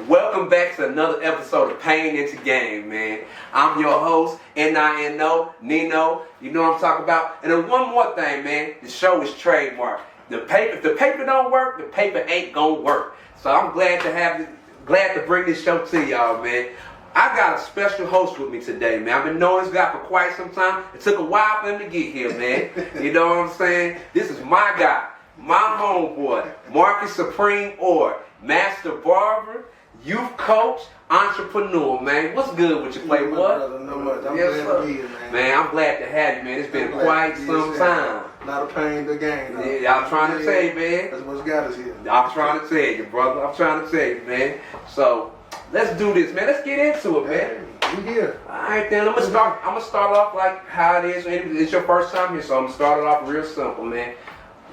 Welcome back to another episode of Pain Into Game, man. I'm your host, Nino, Nino. You know what I'm talking about? And then one more thing, man. The show is trademarked. If the paper don't work, the paper ain't gonna work. So I'm glad to bring this show to y'all, man. I got a special host with me today, man. I've been knowing this guy for quite some time. It took a while for him to get here, man. You know what I'm saying? This is my guy, my homeboy, Marcus Supreme Orr, master barber, youth coach, entrepreneur, man. What's good with you, Playboy? No much. I'm glad to be here, man. Man, I'm glad to have you, man. It's been quite some time. Not a pain to gain. Yeah, I'm trying to tell you, man. That's what's got us here. I'm trying to tell you, brother. I'm trying to tell you, man. So, let's do this, man. Let's get into it, man. We here. Alright, then. I'm gonna start off like how it is. It's your first time here, so I'm gonna start it off real simple, man.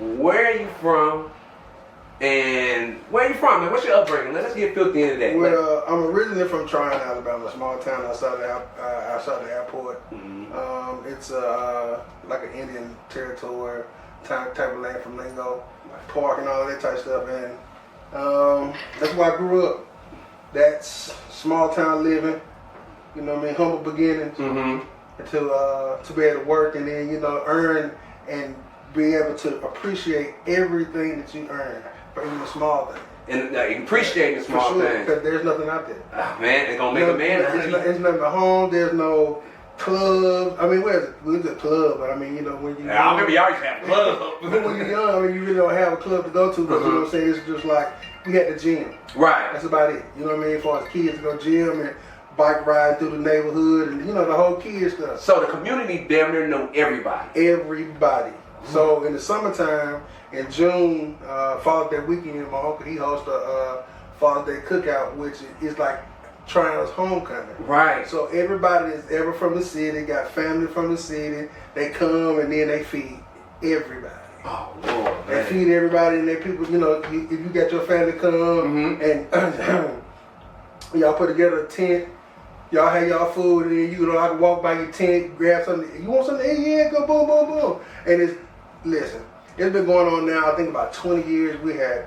Where are you from? And where are you from, man? What's your upbringing? Let's get filthy into that. Well, I'm originally from Tryon, Alabama, a small town outside the airport. Mm-hmm. It's like an Indian territory type of land from Lingo, park and all that type of stuff. And that's where I grew up. That's small town living. You know what I mean? Humble beginnings. Mm-hmm. To be able to work and then earn and be able to appreciate everything that you earn. For even the small thing. And you appreciate the small things. Because there's nothing out there. Man, it's going to make a man. It's nothing at home. There's no clubs. I mean, where's it? It's a club, but I mean, when you... I remember y'all used to have a club. When you're young, I mean, you really don't have a club to go to. But you know what I'm saying? It's just like, we had the gym. Right. That's about it. You know what I mean? As far as kids go gym and bike ride through the neighborhood and, the whole kid stuff. So the community damn near know everybody. Everybody. So in the summertime, in June, Father's Day weekend, my uncle, he hosts a Father's Day cookout, which is like Tryon's homecoming. Right. So everybody that's ever from the city, got family from the city, they come and then they feed everybody. Oh, Lord, man. They feed everybody and they people, if you got your family come and y'all put together a tent, y'all have y'all food and then I can walk by your tent, grab something. You want something to eat? Yeah, go boom, boom, boom. And listen, it's been going on now, I think about 20 years. We had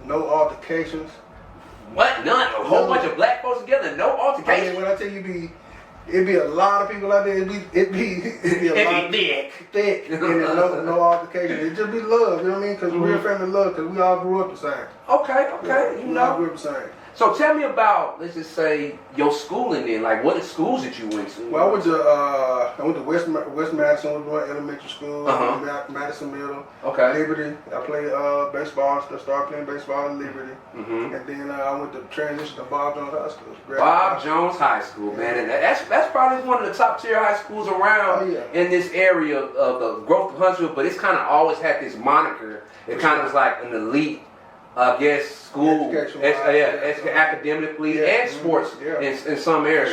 no altercations. What? None? A whole bunch of black folks together, no altercations? I mean, when I tell you, it'd be a lot of people out there. It'd be a lot thick, and then no altercation. It'd just be love, you know what I mean? Because real family love, because we all grew up the same. Okay, yeah, we all grew up the same. So tell me about, let's just say, your schooling then. Like, what schools that you went to? Well, I went to West Madison, was going elementary school. Madison Middle. Okay. Liberty. I played baseball. Started playing baseball at Liberty. Mm-hmm. And then I went to transition to Bob Jones High School. Bob Jones High School, man. And that's probably one of the top tier high schools around in this area of the growth of Huntsville. But it's kind of always had this moniker. It kind of was like an elite, I guess, school, academically and sports in some areas,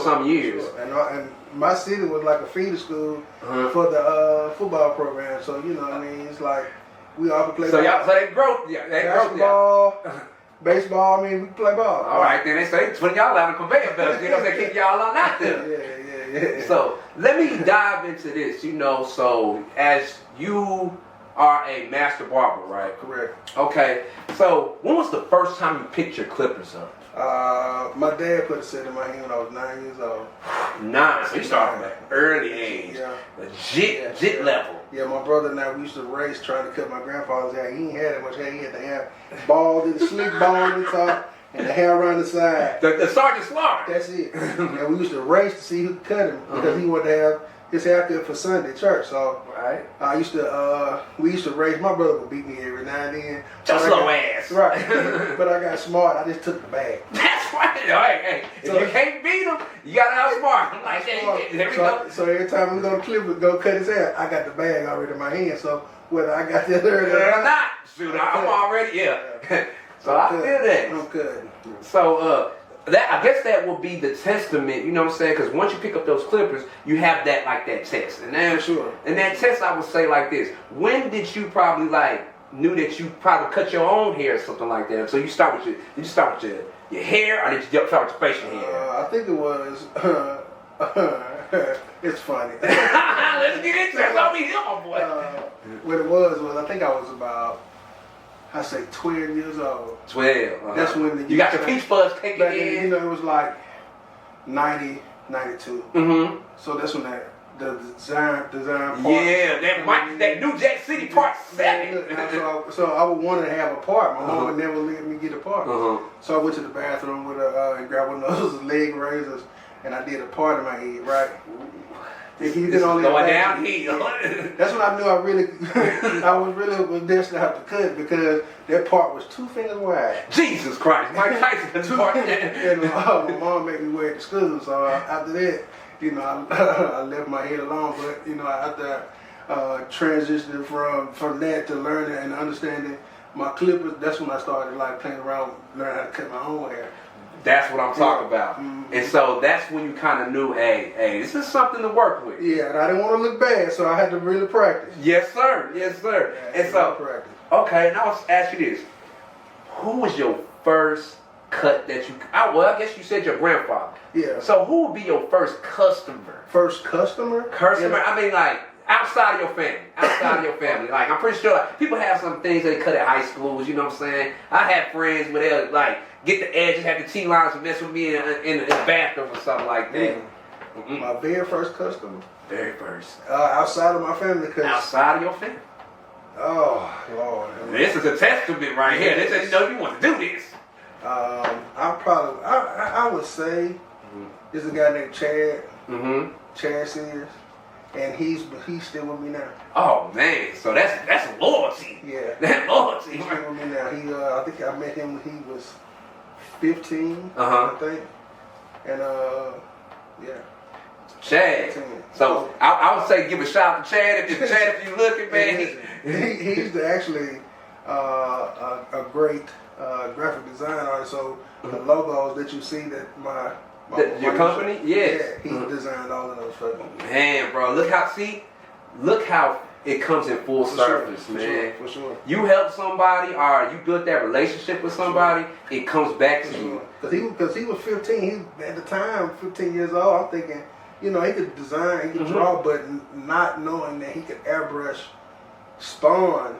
some years. Sure. And my city was like a feeder school for the football program. So, what I mean? It's like we all play so they grow, basketball, baseball, I mean, we play ball. All right, then they say 20 y'all out of conveyor belts. They kick y'all on out there. Yeah. So let me dive into this, so as you are a master barber, right? Correct. Okay. So when was the first time you picked your clippers up? My dad put a set in my hand when I was 9 years old. 9. So you started from an early age. Yeah. Legit level. Yeah, my brother and I, we used to race trying to cut my grandfather's hair. He ain't had that much hair. He had to have bald and slick bald on the top and the hair around the side. The Sergeant Slaughter. That's it. And we used to race to see who could cut him because he wanted to have his haircut for Sunday church. So we used to race. My brother would beat me every now and then. Just slow ass. Right. But I got smart. I just took the bag. That's right. Hey, if you can't beat him, you gotta outsmart him. Like, there we go. So every time we go to Clifford, go cut his hair, I got the bag already in my hand. So whether I got that or not, shoot, I'm already So I feel that. I'm good. So I guess that will be the testament, you know what I'm saying? Because once you pick up those clippers, you have that test. And then, sure. And that test, I would say like this: when did you probably knew that you probably cut your own hair or something like that? So you start with your hair, or did you start with your facial hair? I think it was. It's funny. Let's get into it. Let me hear, my boy. What it was I think I was about, I say 12 years old. 12. That's when you got your peach fuzz taken back in. then, you know, it was like 90, 92. Mm-hmm. So that's when the design part. Yeah, that New Jack City Part 7. So I would want to have a part. My mom would never let me get a part. So I went to the bathroom with and grabbed one of those leg razors, and I did a part in my head, right? This is going downhill. That's when I knew I was destined to have to cut, because that part was 2 fingers wide. Jesus Christ, Mike Tyson part. And my mom made me wear it to school, so after that, you know, I left my head alone. But you know, after transitioning from that to learning and understanding my clippers, that's when I started like playing around, learning how to cut my own hair. That's what I'm talking about. Mm-hmm. And so that's when you kind of knew, hey, this is something to work with. Yeah, and I didn't want to look bad, so I had to really practice. Yes, sir. Yes, sir. Yeah, and so, practice. Okay, now let's ask you this. Who was your first cut that you, well, I guess you said your grandfather. Yeah. So who would be your first customer? First customer? Yeah. I mean, like, outside of your family. Like, I'm pretty sure like, people have some things they cut at high schools, you know what I'm saying? I had friends where they'll, like, get the edges, have the T-lines and mess with me in the bathroom or something like that. My very first customer? Very first. Outside of my family. Outside of your family? Oh, Lord. This is a testament right here. This is, you know, you want to do this. I would say there's a guy named Chad. Chad Sears. And he's still with me now. Oh man, so that's loyalty. Yeah, that's loyalty. He's still with me now. I think I met him when he was 15. I think. And yeah. Chad. 15. So I would say give a shout out to Chad if you looking, man. He's actually a great graphic design artist. So the logos that you see that your company? Yes. Yeah, he designed all of those for me. Man, bro, look how it comes in full surface, man. For sure. You help somebody or you built that relationship with somebody, it comes back to you. Because he was 15, at the time, 15 years old, I'm thinking, you know, he could design, he could draw, but not knowing that he could airbrush Spawn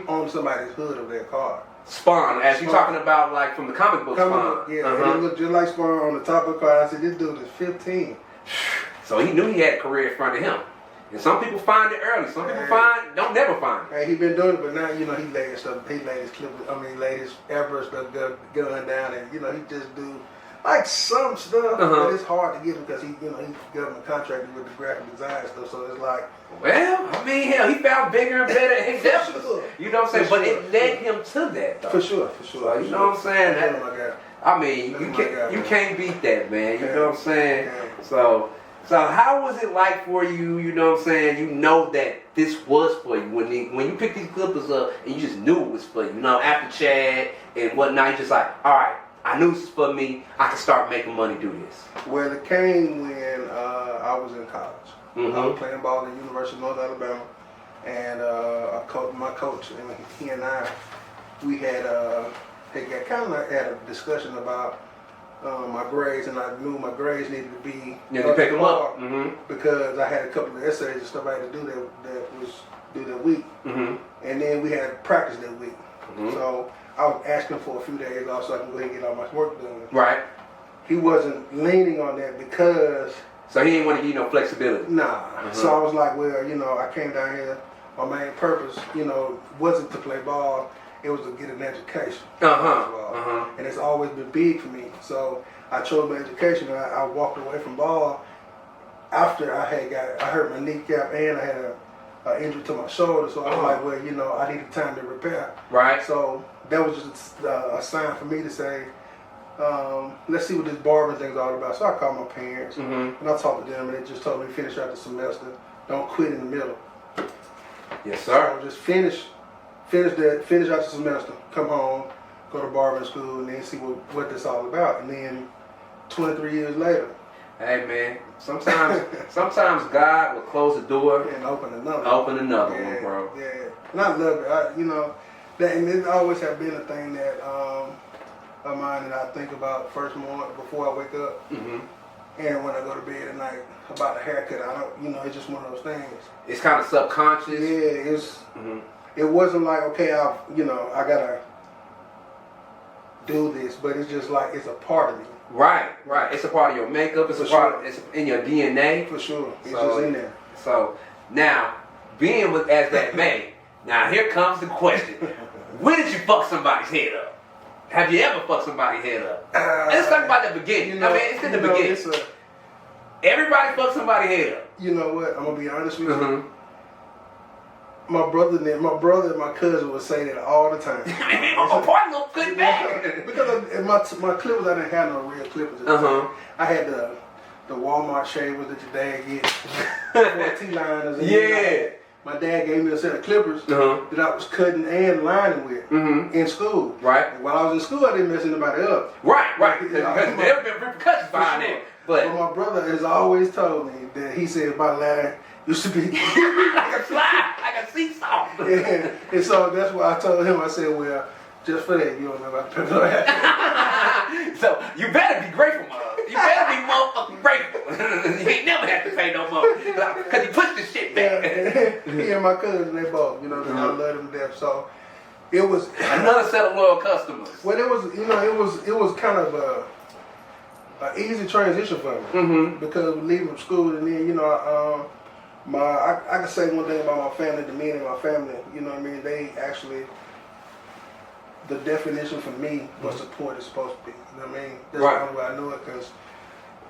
on somebody's hood of their car. Spawn, as you're talking about, like from the comic book Spawn. Yeah, it looked just like Spawn on the top of the car. I said, this dude is 15. So he knew he had a career in front of him. And some people find it early. Some people don't never find it. Hey, he been doing it, but now, you know, he laid his airbrush stuff gun down, and, you know, he just do like some stuff, but it's hard to get him because he government contracted with the graphic design stuff, so it's like. Well, I mean, hell, he found bigger and better endeavors. You know what I'm saying? But it led him to that, though. For sure. So, you know what I'm saying? I mean, you can't beat that, man. You know what I'm saying? So how was it like for you? You know what I'm saying? You know that this was for you when you picked these clippers up and you just knew it was for you. You know, after Chad and whatnot, you just like, all right, I knew this was for me. I can start making money do this. Well, it came when I was in college. I was playing ball at the University of North Alabama, and my coach, and he and I, we had kind of had a discussion about my grades, and I knew my grades needed to be to pick them up because I had a couple of essays and stuff I had to do that was due that week, and then we had practice that week. So I was asking for a few days off so I can go ahead and get all my work done. Right. He wasn't leaning on that because. So he didn't want to give you no flexibility. Nah. So I was like, well, you know, I came down here. My main purpose, you know, wasn't to play ball. It was to get an education. And it's always been big for me. So I chose my education, and I walked away from ball after I hurt my kneecap and I had an injury to my shoulder. So I was like, well, you know, I needed time to repair. Right. So that was just a sign for me to say, let's see what this barbering thing's all about. So I called my parents and I talked to them, and they just told me to finish out the semester. Don't quit in the middle. Yes, sir. So just finish out the semester, come home, go to barbering school, and then see what this all about. And then 23 years later. Hey man, sometimes God will close the door and open another. One, bro. Yeah, and I love it. and it always have been a thing that of mine that I think about first morning before I wake up, and when I go to bed at night about the haircut. I don't, it's just one of those things. It's kind of subconscious. Yeah, it wasn't like okay, I gotta do this, but it's just like it's a part of me. Right. It's a part of your makeup. It's it's in your DNA. For sure. It's just in there. So now, being with as that man, now here comes the question: when did you fuck somebody's head up? Have you ever fucked somebody's head up? Let's talk about the beginning. It's in the beginning. Everybody fucks somebody's head up. You know what? I'm gonna be honest with you. My brother and my cousin would say that all the time. Oh, boy, look good back. Because my clippers, I didn't have no real clippers at the time. I had the Walmart shavers that your dad gets, T-liners. And my dad gave me a set of clippers that I was cutting and lining with in school. Right. And while I was in school, I didn't mess anybody up. Right. Because there have been repercussions behind it. But my brother has always told me that he said my ladder used to be like a slide, like a seesaw. And so that's why I told him, I said, well, just for that, you don't know about the pepper. So you better be grateful, mother. You better be motherfucking grateful. You ain't never have to pay no more. Because he pushed the shit back. He and my cousin, they both, I love them to death. So it was another set of loyal customers. Well, it was kind of an easy transition for me because leaving from school and then I can say one thing about my family. The men in my family, they actually, the definition for me what support is supposed to be. You know what I mean? That's the only way I know it because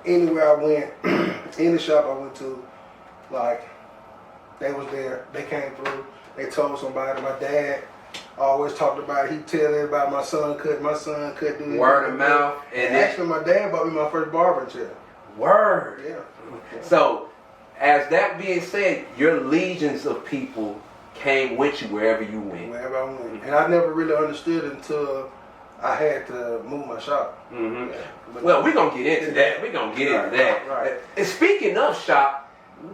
anywhere I went, any shop I went to, like they was there. They came through. They told somebody. My dad always talked about it. He'd tell everybody my son could do this. Word of mouth. And actually, my dad bought me my first barber chair. Word. Yeah. So, as that being said, your legions of people came with you wherever you went. Wherever I went. And I never really understood until I had to move my shop. Yeah. Well, we're going to get into that. We're going to get into that. Right. And speaking of shop,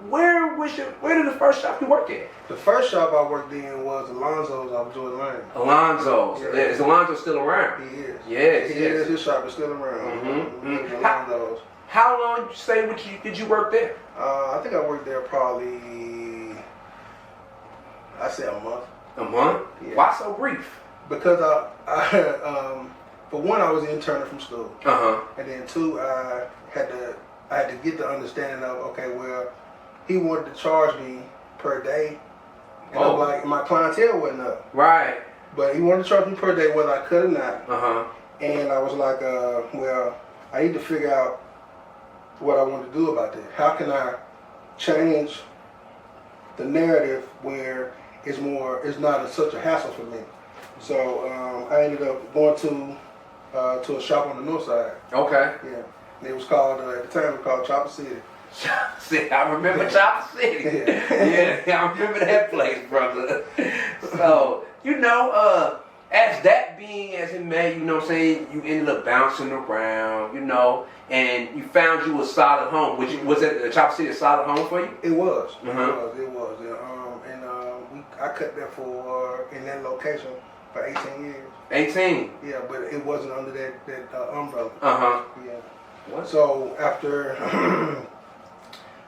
where did the first shop you worked at? The first shop I worked in was Alonzo's off George Lane. Alonzo's. Yeah. Is Alonzo still around? He is. Yes. His shop is still around. Alonzo's. How long did you work there? I think I worked there probably, I say a month. A month? Yeah. Why so brief? Because I for one, I was interning from school. And then two, I had to get the understanding of, okay, well, he wanted to charge me per day. And I'm like, my clientele wasn't up. Right. But he wanted to charge me per day whether I could or not. And I was like, well, I need to figure out what I want to do about that. How can I change the narrative where it's not such a hassle for me? So I ended up going to a shop on the north side. Okay. Yeah. And it was called, at the time, it was called Chopper City. See, I remember Chopper City. Yeah, I remember that place, brother. So, as that being as it may, you you ended up bouncing around, and you found you a solid home. Was it Chopper City a solid home for you? It was. It was. I cut there in that location for 18 years. 18? Yeah, but it wasn't under that umbrella. Yeah. What? So after,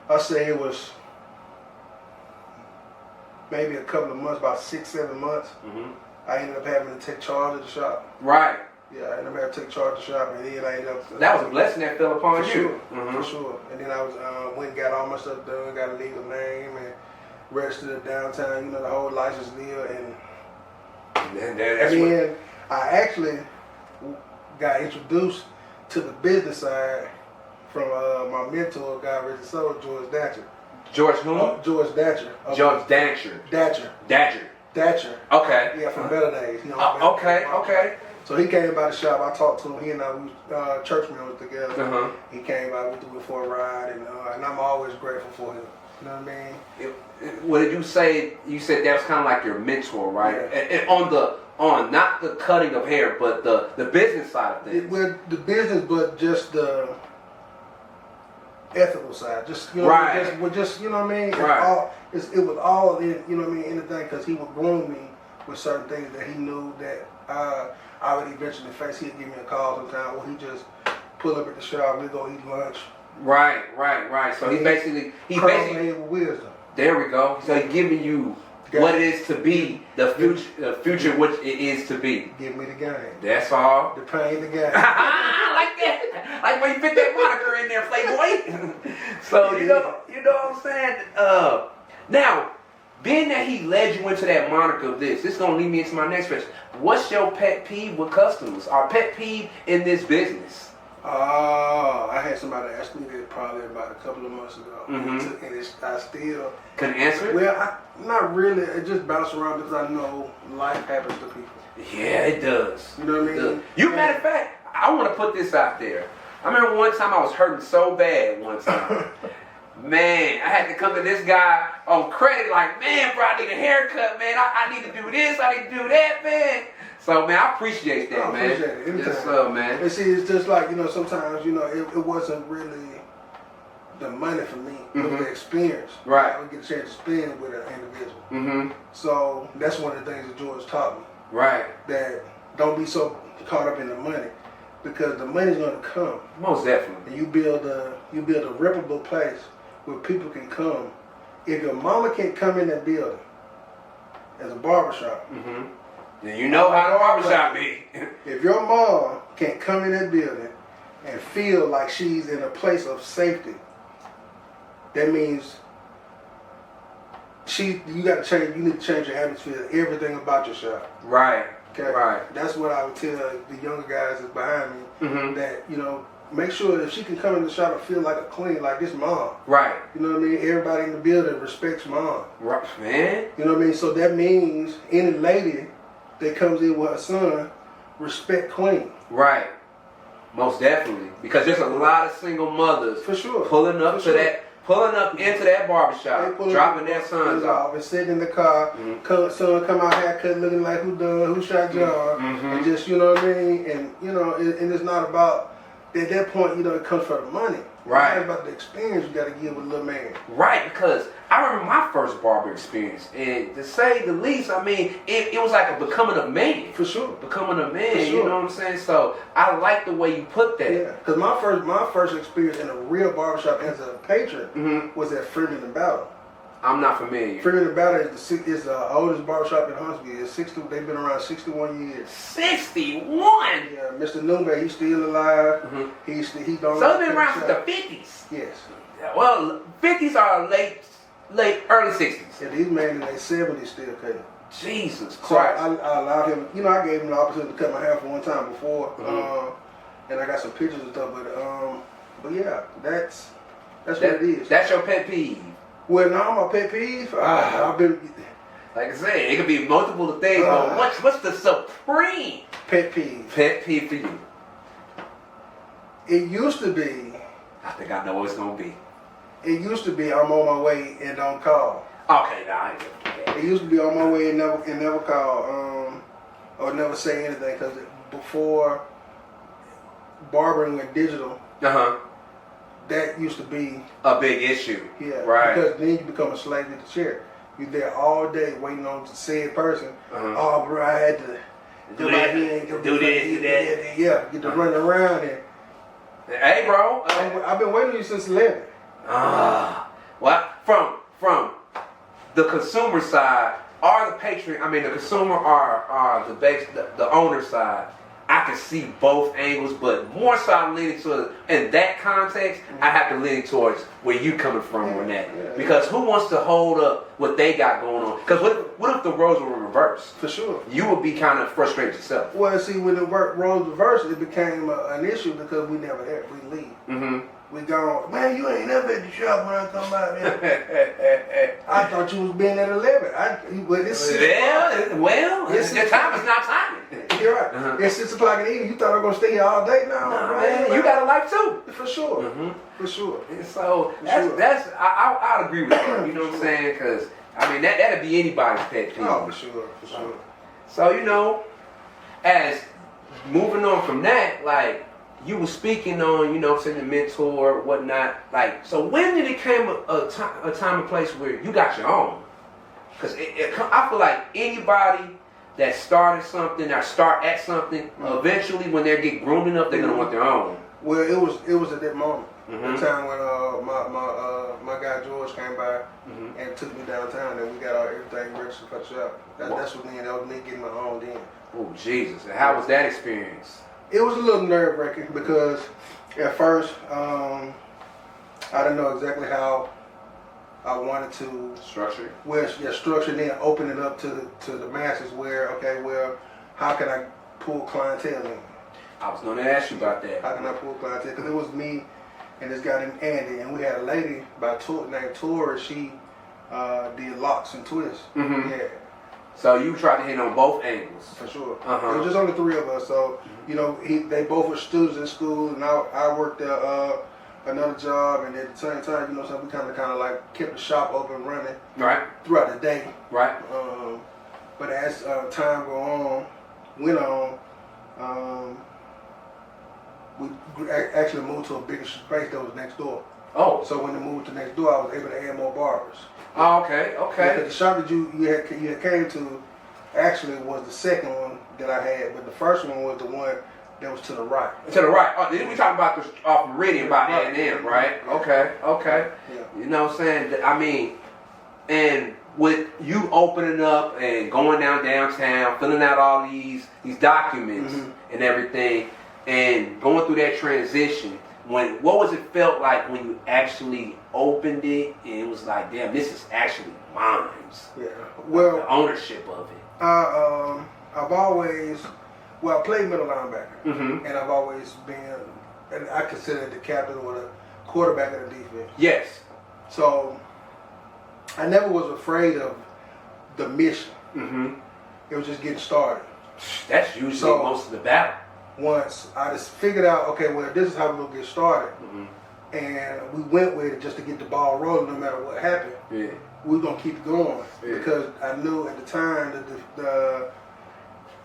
I say it was maybe a couple of months, about 6-7 months, I ended up having to take charge of the shop. Right. Yeah, I ended up having to take charge of the shop, and then I ended up... That was a blessing that fell upon you. Sure, for sure. And then I went and got all my stuff done, got a legal name, and registered it downtown, the whole license deal, and then I actually got introduced to the business side from my mentor, guy Richard Soul, George Datcher. George who? George Datcher. George Datcher. Datcher. Okay. Yeah, from Better Days. Okay. So he came by the shop. I talked to him. He and I, we church members together. He came by. We threw it for a ride, and I'm always grateful for him. You know what I mean? What did you say? You said that was kind of like your mentor, right? Yeah. And on not the cutting of hair, but the business side of things. Well, the business, but just the ethical side. Just you know, right. Just you know what I mean? Right. It was all in, you know what I mean, anything, because he would groom me with certain things that he knew that I would eventually face. He'd give me a call sometime, or he just pull up at the shop. We go eat lunch. Right. So he basically with wisdom. There we go. So he's giving you what it is to be, the future which it is to be. Give me the game. That's all. The pain, the game. I like that. Like when you fit that moniker in there, Playboy. So you know what I'm saying. Now, being that he led you into that moniker of this is gonna lead me into my next question. What's your pet peeve with customers? Our pet peeve in this business? I had somebody ask me that probably about a couple of months ago, Mm-hmm. and I still couldn't answer it. Well, not really. It just bounced around because I know life happens to people. Yeah, it does. You know what I mean? Matter of fact, I want to put this out there. I remember one time I was hurting so bad one time. Man, I had to come to this guy on credit like, man, bro, I need a haircut, man. I need to do this, I need to do that, man. So, man, I appreciate that, man. I appreciate it. Anytime. Yes, sir, man. And see, it's just like, sometimes, it wasn't really the money for me. It was the experience. Right. I would get a chance to spend with an individual. Mm-hmm. So, that's one of the things that George taught me. Right. That don't be so caught up in the money, because the money's going to come. Most definitely. And you build a reputable place where people can come. If your mama can't come in that building as a barbershop, then you know how the barbershop be. If your mom can't come in that building and feel like she's in a place of safety, that means you need to change your atmosphere, everything about your shop. Right. Okay. Right. That's what I would tell the younger guys that's behind me. That make sure that she can come in the shop and feel like a queen, like this mom. Right. You know what I mean? Everybody in the building respects mom. Right, man. You know what I mean? So that means any lady that comes in with her son respect queen. Right. Most definitely. Because there's a lot of single mothers For sure. pulling up into that barbershop, dropping their sons off. And sitting in the car, son come out haircut looking like who shot John. And just, you know what I mean? And, and it's not about, at that point, it comes from the money. Right. It's about the experience you got to give with a little man. Right, because I remember my first barber experience, and to say the least, I mean, it was like a becoming a man. For sure. Becoming a man, For sure. you know what I'm saying? So I like the way you put that. Yeah, because my first experience in a real barbershop as a patron was at Freeman and Battle. I'm not familiar. Freeman and Battle is the oldest barbershop in Huntsville. They've been around 61 years. 61? Yeah, Mr. Newberg, he's still alive. He's don't. So it's been around since the 50s. Yes. Well, 50s are early 60s. Yeah, these men in their 70s still cutting. Jesus So Christ. I allowed him. I gave him the opportunity to cut my hair for one time before, and I got some pictures and stuff. But yeah, that's what it is. That's your pet peeve. Well, now my pet peeve. I've been. Like I said, it could be multiple things, but what's the supreme pet peeve? Pet peeve for you? It used to be. I think I know what it's gonna be. It used to be I'm on my way and don't call. Okay, now I get that. It used to be on my way and never call, or never say anything, because before barbering went digital, that used to be a big issue. Yeah, right. Because then you become a slave to the chair. You're there all day waiting on the said person. Oh, bro, I had to do this, do that. Yeah, get to run around and. Hey, bro. I've been waiting on you since 11. Well, from the consumer side, or the patron, the consumer or the owner side, I can see both angles, but more so I'm leaning to, in that context, I have to lean towards where you coming from on that. Yeah. Because who wants to hold up what they got going on? Because what if the roles were reversed? For sure. You would be kind of frustrated yourself. Well, see, when the roles reversed, it became an issue because we never there. We leave. We gone, man, you ain't never at the shop when I come by, man. I thought you was being at 11. Well, it's 6 o'clock. Well, your time is not timing. You're right. It's 6 o'clock in the evening. You thought I was going to stay here all day? No, man, you got a life too. For sure. For sure. And so, I'd agree with that. You know what I'm saying? Because, that'd be anybody's pet peeve. Oh, for sure. So, as moving on from that, like, you were speaking on, the mentor, whatnot. Like, so when did it come a time and place where you got your own? Because I feel like anybody that started something or start at something, eventually when they get groomed enough, they're gonna want their own. Well, it was at that moment, the time when my guy George came by and took me downtown, and we got everything registered for the shop. That was me getting my own then. Oh Jesus! And how was that experience? It was a little nerve wracking because at first I didn't know exactly how I wanted to structure. Well, yeah, structure, and then open it up to the masses. Where how can I pull clientele in? I was going to ask you about that. How can I pull clientele? Because it was me and this guy named Andy, and we had a lady named Tora. She did locks and twists. Yeah. So you tried to hit on both angles. For sure. It was just only three of us. So they both were students in school, and I worked at another job, and at the same time, so we kind of like kept the shop open, running throughout the day. Right. But as time went on, we actually moved to a bigger space that was next door. Oh. So when we moved to next door, I was able to add more barbers. Oh, okay. Because the shop that you had came to actually was the second one that I had, but the first one was the one that was to the right. To the right. Oh, then we talking about the off Meridian by A&M, right? Yeah. Okay. Yeah. You know what I'm saying? I mean, and with you opening up and going downtown, filling out all these documents and everything, and going through that transition, what was it felt like when you actually opened it and it was like, damn, this is actually mine? Yeah. Well, the ownership of it. I've always, I played middle linebacker, and I've always been, and I consider the captain or the quarterback of the defense. Yes. So I never was afraid of the mission. It was just getting started. That's usually most of the battle. Once I just figured out, okay, well, this is how we're gonna get started, and we went with it just to get the ball rolling, no matter what happened. Yeah. We're gonna keep going because I knew at the time that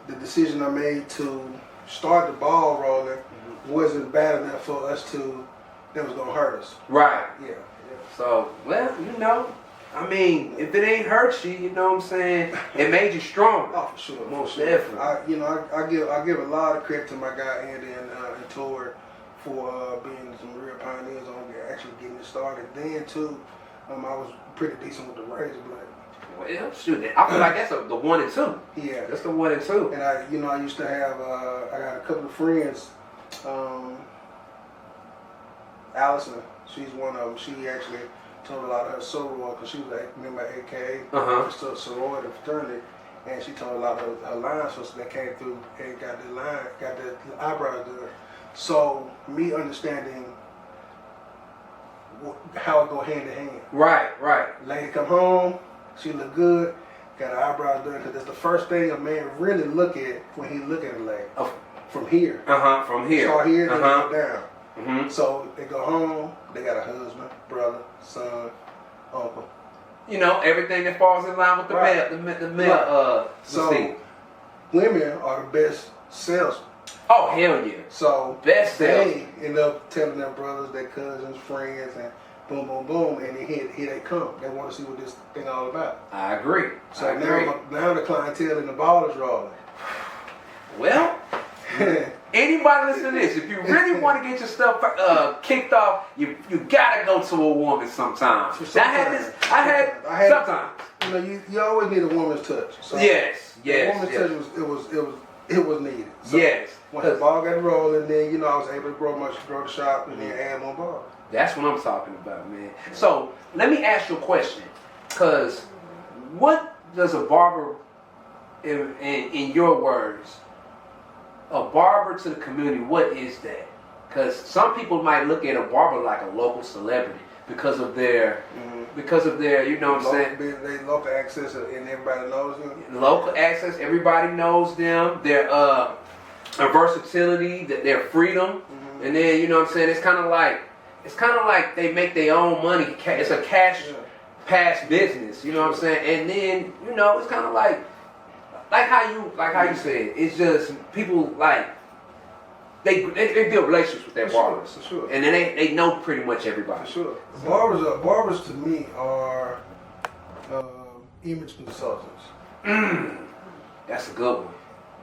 the decision I made to start the ball rolling wasn't bad enough for us that was gonna hurt us. Right. Yeah. So, well, I mean, if it ain't hurt you, you know what I'm saying, it made you stronger. Oh, for sure. Most definitely. I give a lot of credit to my guy Andy and Tor for being some real pioneers on actually getting it started. Then too, I was pretty decent with the razor blade. Well, shoot, I feel like that's the 1 and 2. Yeah, that's the 1 and 2. And I used to have I got a couple of friends. Allison, she's one of them. She actually told a lot of her sorority because she was a member of AKA, sorority fraternity, and she told a lot of her line sisters that came through and got the eyebrows done. So me understanding how it go hand in hand. Right. Lady come home, she look good, got her eyebrows done because that's the first thing a man really look at when he look at a lady. Oh. From here. From here. Start here, then go down. So they go home, they got a husband, brother, son, uncle. Everything that falls in line with the male. So women are the best salesmen. Oh, hell yeah. So best they end up telling their brothers, their cousins, friends, and boom, boom, boom, and here they come. They want to see what this thing all about. I agree. So now the clientele and the ball is rolling. Well, anybody listening to this, if you really want to get your stuff kicked off, you gotta go to a woman sometimes. I had sometimes. You always need a woman's touch. So yes. A woman's touch was needed. So yes. Once the ball got rolling, then I was able to grow the shop and then add more balls. That's what I'm talking about, man. So let me ask you a question, because what does a barber, in your words, a barber to the community, what is that? Because some people might look at a barber like a local celebrity because of their, you know what I'm saying? They local access and everybody knows them. Local access, everybody knows them. Their versatility, their freedom, and then you know what I'm saying. It's kind of like they make their own money. It's a cash pass business. You know what I'm saying? And then it's kind of like how you said. It's just people they build relationships with their barbers, for sure. And then they know pretty much everybody. For sure. Barbers to me are image consultants. That's a good one.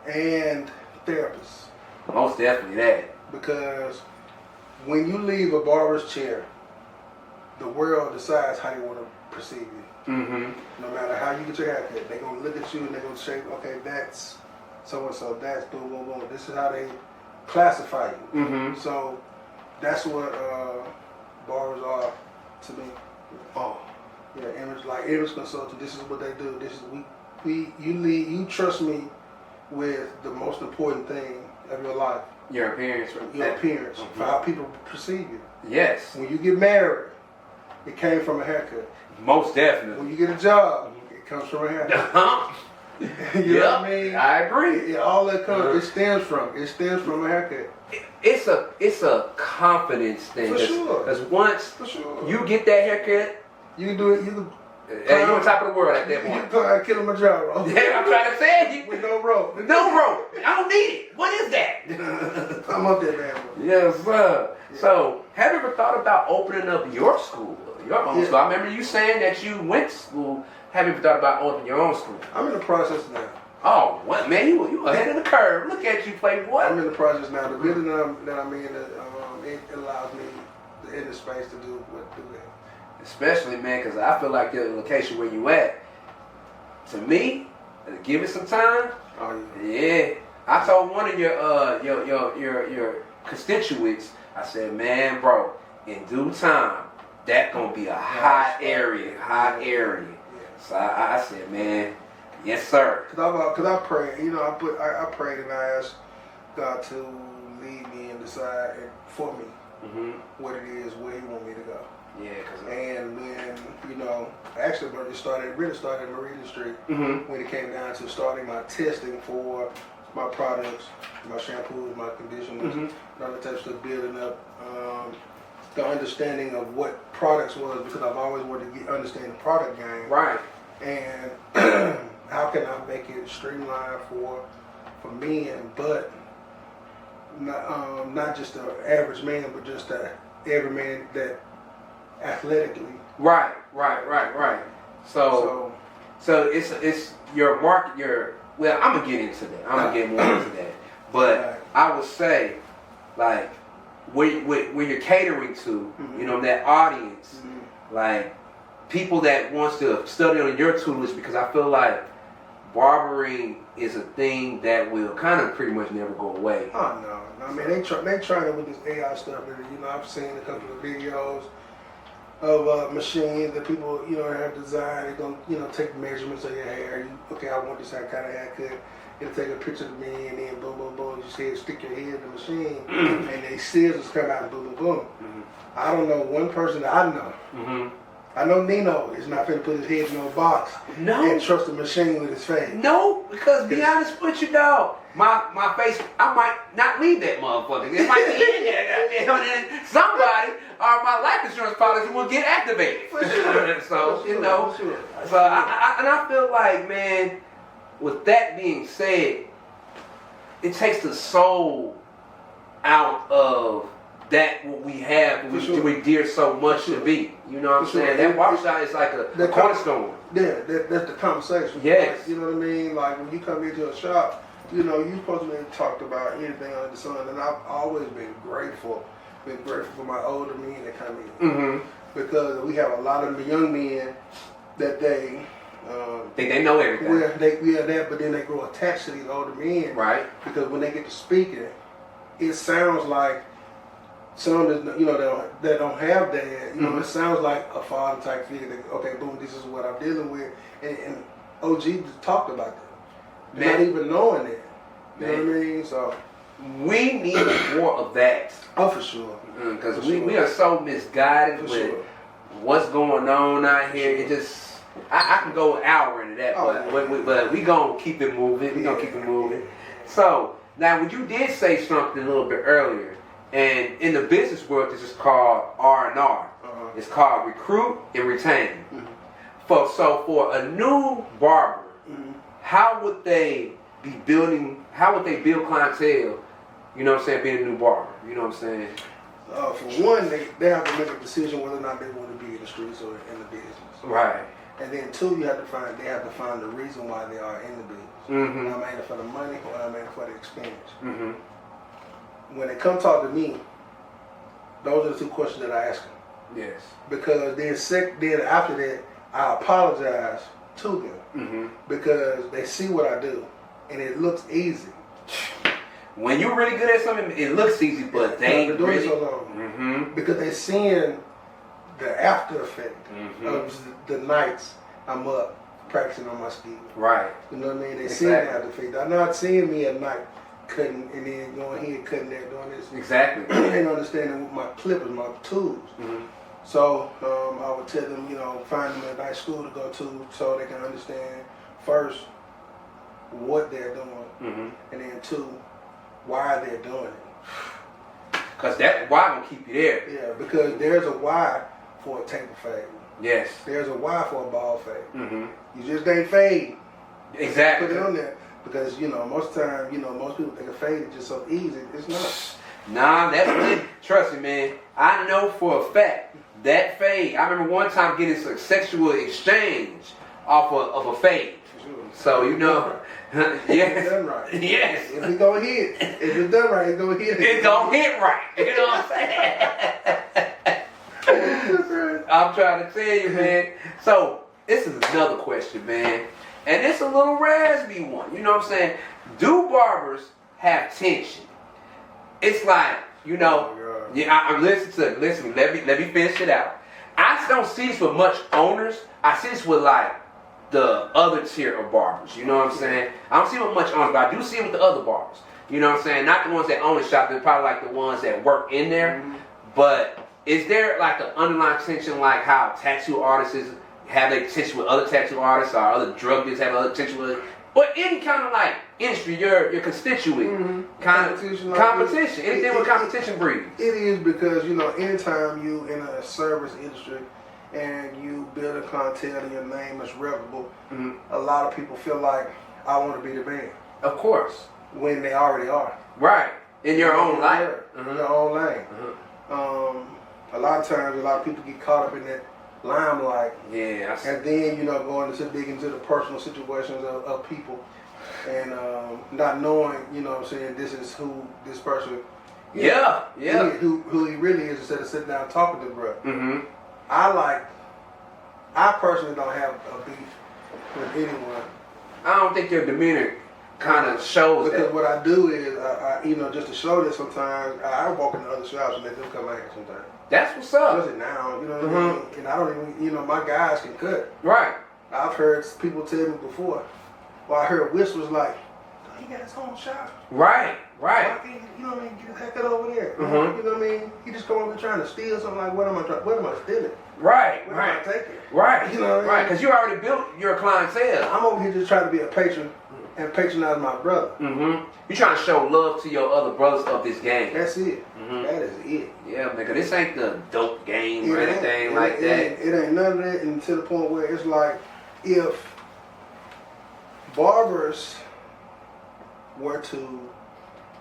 And therapists. Most definitely that. Because when you leave a barber's chair, the world decides how they want to perceive you. Mm-hmm. No matter how you get your haircut, they're going to look at you and they're going to say, okay, that's so-and-so, that's boom, boom, boom. This is how they classify you. Mm-hmm. So that's what barbers are to me. Oh. Yeah, image consultant. This is what they do. This is you trust me with the most important thing of your life. Your appearance. Your appearance. Mm-hmm. For how people perceive you. Yes. When you get married, it came from a haircut. Most definitely. When you get a job, it comes from a haircut. Uh-huh. You know what I mean? I agree. All that comes, it stems from a haircut. It's a confidence thing. For sure. Because once For sure. you get that haircut, You can do it. You you're on top of the world at that can. point. You go out Kilimanjaro. Yeah, I'm trying to say With no rope. no rope. I don't need it. What is that? I'm up there, man. Yes, sir. Yeah. So, have you ever thought about opening up your school, your own Yeah. school? I remember you saying that you went to school. Have you ever thought about opening your own school? I'm in the process now. Oh, what man? You ahead of the curve. Look at you, playboy. I'm in the process now. The building that I'm in, it allows me in the space to do that. Especially, man, because I feel like the location where you at, to me, give it some time. Oh Yeah, I told one of your constituents, I said, man, bro, in due time, that gonna be a hot area. Yeah. So I said, man, yes, sir. Cause I pray, I prayed and I asked God to lead me and decide for me what it is, where He want me to go. Yeah, cause And then, actually, when it really started in Meridian Street, when it came down to starting my testing for my products, my shampoos, my conditioners, and other types of stuff, building up the understanding of what products was, because I've always wanted to understand the product game. right. And how can I make it streamlined for men, but not just the average man, but just every man that athletically. Right. So it's your market. Well, I'm gonna get into that. I'm gonna get more into that. But Right. I would say, like, when you're catering to, that audience, like people that wants to study under your tutelage, because I feel like barbering is a thing that will kind of pretty much never go away. Oh no! I mean, they trying it with this AI stuff. And, I've seen a couple of videos of machines that people have designed. They're gonna take measurements of your hair. I want this kind of haircut. It'll take a picture of me and then boom, boom, boom. You stick your head in the machine, and they scissors come out and boom, boom, boom. I don't know one person that I know. I know Nino is not going to put his head in no box and trust the machine with his face. No, because be honest with you, dog, my face, I might not leave that motherfucker. It might be in there, goddamn, and somebody or my life insurance policy will get activated. For sure. So, For sure. So I feel like, man, with that being said, it takes the soul out of that what we have, we dear so much to be. You know what I'm saying? That barbershop is like a cornerstone. Yeah, that's the conversation. Yes. Like, you know what I mean? Like when you come into a shop, you're supposed to be talked about anything under the sun, and I've always been grateful for my older men that come in, because we have a lot of young men that they think they know everything. But then they grow attached to these older men, right? Because when they get to speaking, it sounds like some that don't have that. It sounds like a father type figure. That, okay, boom, this is what I'm dealing with, and OG talked about that, not even knowing that. You know what I mean? So we need more of that. Oh, for sure. Because we are so misguided with what's going on out here. It just I can go an hour into that, but we gonna keep it moving. We gonna keep it moving. So now, when you did say something a little bit earlier, and in the business world, this is called R&R. It's called recruit and retain. For a new barber, how would they be building? How would they build clientele? You know what I'm saying? Being a new barber. You know what I'm saying? For one, they have to make a decision whether or not they want to be in the streets or in the business. Right. And then two, they have to find the reason why they are in the business. Mm-hmm. Am I in it for the money or am I in it for the experience? Mm-hmm. When they come talk to me, those are the two questions that I ask them. Yes. Because then after that, I apologize to them because they see what I do and it looks easy. When you're really good at something, it looks easy, but they ain't doing really. so long because they seeing the after effect of the nights I'm up practicing on my skill. Right. You know what I mean? They seeing the after effect. They're not seeing me at night cutting and then going here, cutting there, doing this. Exactly. They ain't understanding what my clippers, my tools. So I would tell them, find them a nice school to go to so they can understand first what they're doing, and then two, why they're doing it. Because that why gonna keep you there. Yeah, because there's a why for a taper fade. Yes. There's a why for a ball fade. You just ain't fade. Exactly. Put it on there because most time most people think a fade is just so easy. It's not. Nah, that's really, trust me, man. I know for a fact that fade. I remember one time getting some sexual exchange off of a fade. So yes. If it's done right. Yes. If it's gonna hit, if it's done right, it's gonna hit. It's gonna hit right. You know what I'm saying? I'm trying to tell you, man. So this is another question, man, and it's a little raspy one. You know what I'm saying? Do barbers have tension? It's like, I'm listening. Let me finish it out. I don't see this with much owners. I see this with like the other tier of barbers. You know what I'm saying? I don't see it with much owners, but I do see it with the other barbers. You know what I'm saying? Not the ones that own the shop. They're probably like the ones that work in there. But is there like an underlying tension, like how tattoo artists have a tension with other tattoo artists, or other drug dealers have other tension with, or any kind of like industry, your constituent kind of competition. Anything with competition breeds. It is because anytime you in a service industry and you build a clientele and your name is reputable, a lot of people feel like I want to be the man. Of course. When they already are. Right. In your own lane. In your own lane. A lot of times, a lot of people get caught up in that limelight. Yeah. And then, going to dig into the personal situations of people and not knowing, this is who this person is. Who he really is, instead of sitting down and talking to the bro. I personally don't have a beef with anyone. I don't think your demeanor kind of shows because that. what I do is, I just to show that sometimes I walk into other shops and they do come out here sometimes. That's what's up. Especially now, you know what I mean? And I don't even, my guys can cut. Right. I've heard people tell me before, well, I heard whispers like, he got his own shop. Right. Why can't get his haircut over there? You know what I mean? He just come over trying to steal something. Like, what am I stealing? Right. What am I taking? Right. You know what I mean? Right. Because you already built your clientele. I'm over here just trying to be a patron and patronize my brother. You trying to show love to your other brothers of this game. That's it. That is it. Yeah, nigga, this ain't the dope game or anything like that. It ain't none of that, and to the point where it's like, if barbers were to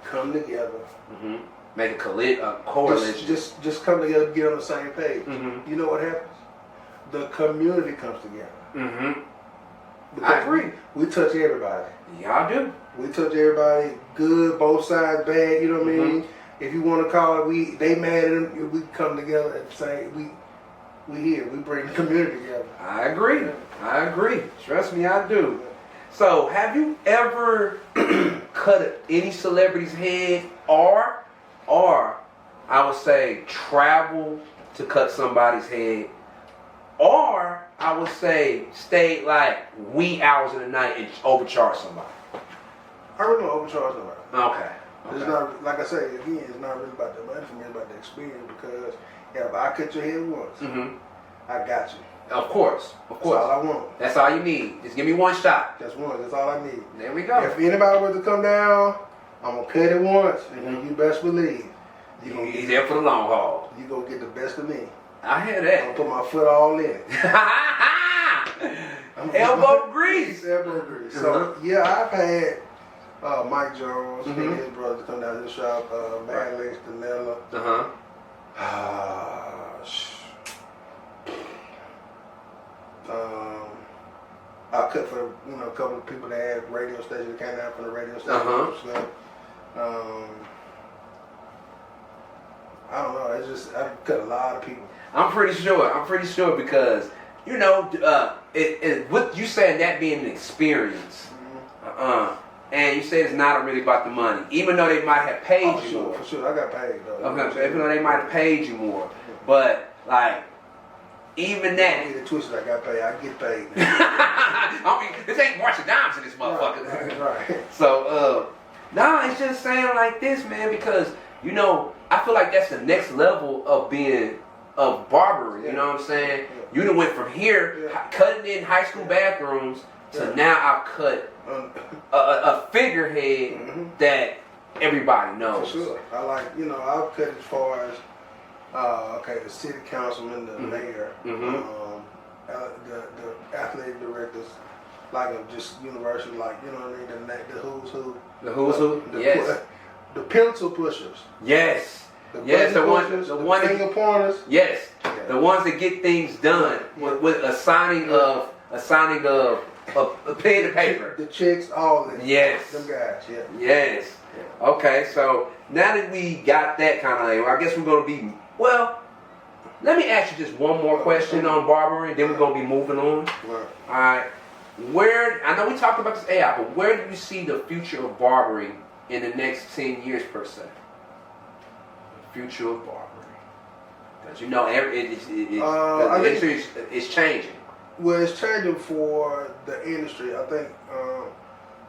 come together, make a correlation, just come together, get on the same page. You know what happens? The community comes together. I agree. We touch everybody. Y'all do. We touch everybody, good, both sides, bad. You know what I mean? If you want to call it, they mad at them. We come together and say we here. We bring the community together. I agree. Trust me, I do. So, have you ever cut any celebrity's head, or I would say travel to cut somebody's head, or I would say stay like wee hours in the night and overcharge somebody? I really don't overcharge nobody. Okay. It's not, like I say again, it's not really about the money for me, it's about the experience, because if I cut your head once, I got you. Of course. That's all I want. That's all you need. Just give me one shot. That's one. That's all I need. There we go. If anybody were to come down, I'm going to cut it once, and you best believe. He's there for the long haul. You going to get the best of me. I hear that. I'm going to put my foot all in it. Elbow grease. Elbow grease. So, yeah, I've had Mike Jones and his brother come down to the shop, Mad Legs, Danella. cut for a couple of people that had radio stations that came down from the radio station. I don't know. It's just I cut a lot of people. I'm pretty sure because what you saying that being an experience. And you said it's not really about the money, even though they might have paid you more. For sure, I got paid though. Okay, even though they might have paid you more, but like even that. Don't get it twisted. I got paid. I get paid. I mean, this ain't March of Dimes in this motherfucker. Right. So, it's just saying like this, man, because I feel like that's the next level of barbering. You know what I'm saying? Yeah. You done went from here cutting in high school bathrooms to now I've cut a figurehead that everybody knows. For sure. I like, I've cut as far as, the city councilman, the mayor, the athletic directors, like of just university, like, you know what I mean, the who's who. The who's who? Yes. The pencil pushers. The finger pointers. Yes. Yeah. The ones that get things done with a signing of a pen and paper. The chicks, all of them. Yes. Them guys, Yes. Yeah. Okay, so now that we got that kind of, I guess we're going to be, let me ask you just one more question on barbering, then we're going to be moving on. Right. All right. I know we talked about this AI, but where do you see the future of barbering in the next 10 years per se? The future of barbering. Because the industry is changing. Well, it's changing for the industry. I think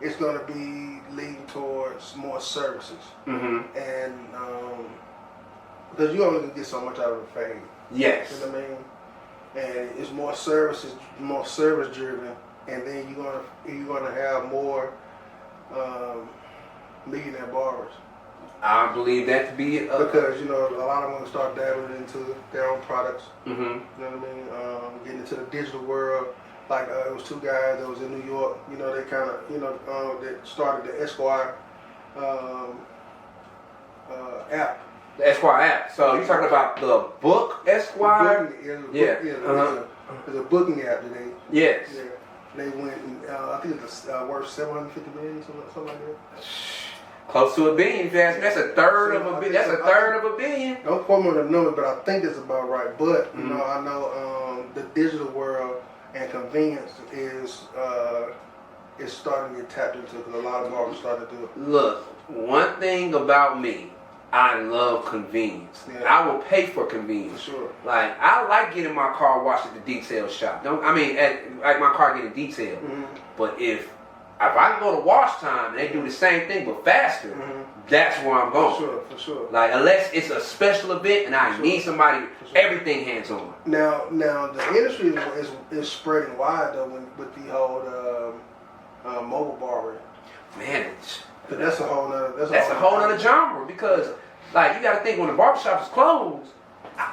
it's going to be leading towards more services. Mm-hmm. And because you only can get so much out of a fade. Yes. You know what I mean? And it's more services, more service driven, and then you're gonna have more millionaire barbers. I believe that to be because a lot of them start dabbling into their own products. Mm-hmm. You know what I mean? Getting into the digital world. Like it was two guys that was in New York. They kind of that started the Esquire app. The Esquire app. So you're talking about the book Esquire? It's a booking app that they. Yes. Yeah, they went. And, I think it's worth $750 million, something like that. Close to $1 billion, if you ask me. That's a third of a billion. That's a third of $1 billion. Don't quote me on the number, but I think it's about right. But I know the digital world and convenience is starting to get tapped into because a lot of barbers started to do it. Look, one thing about me, I love convenience. Yeah. I will pay for convenience. For sure. Like I like getting my car washed at the detail shop. Like my car getting detailed. Mm-hmm. But if I can go to wash time and they do the same thing but faster, that's where I'm going. For sure. Like unless it's a special event and I need somebody, everything hands on. Now the industry is spreading wide though with the whole mobile barbering. Man, that's a whole nother genre because like you got to think when the barbershop is closed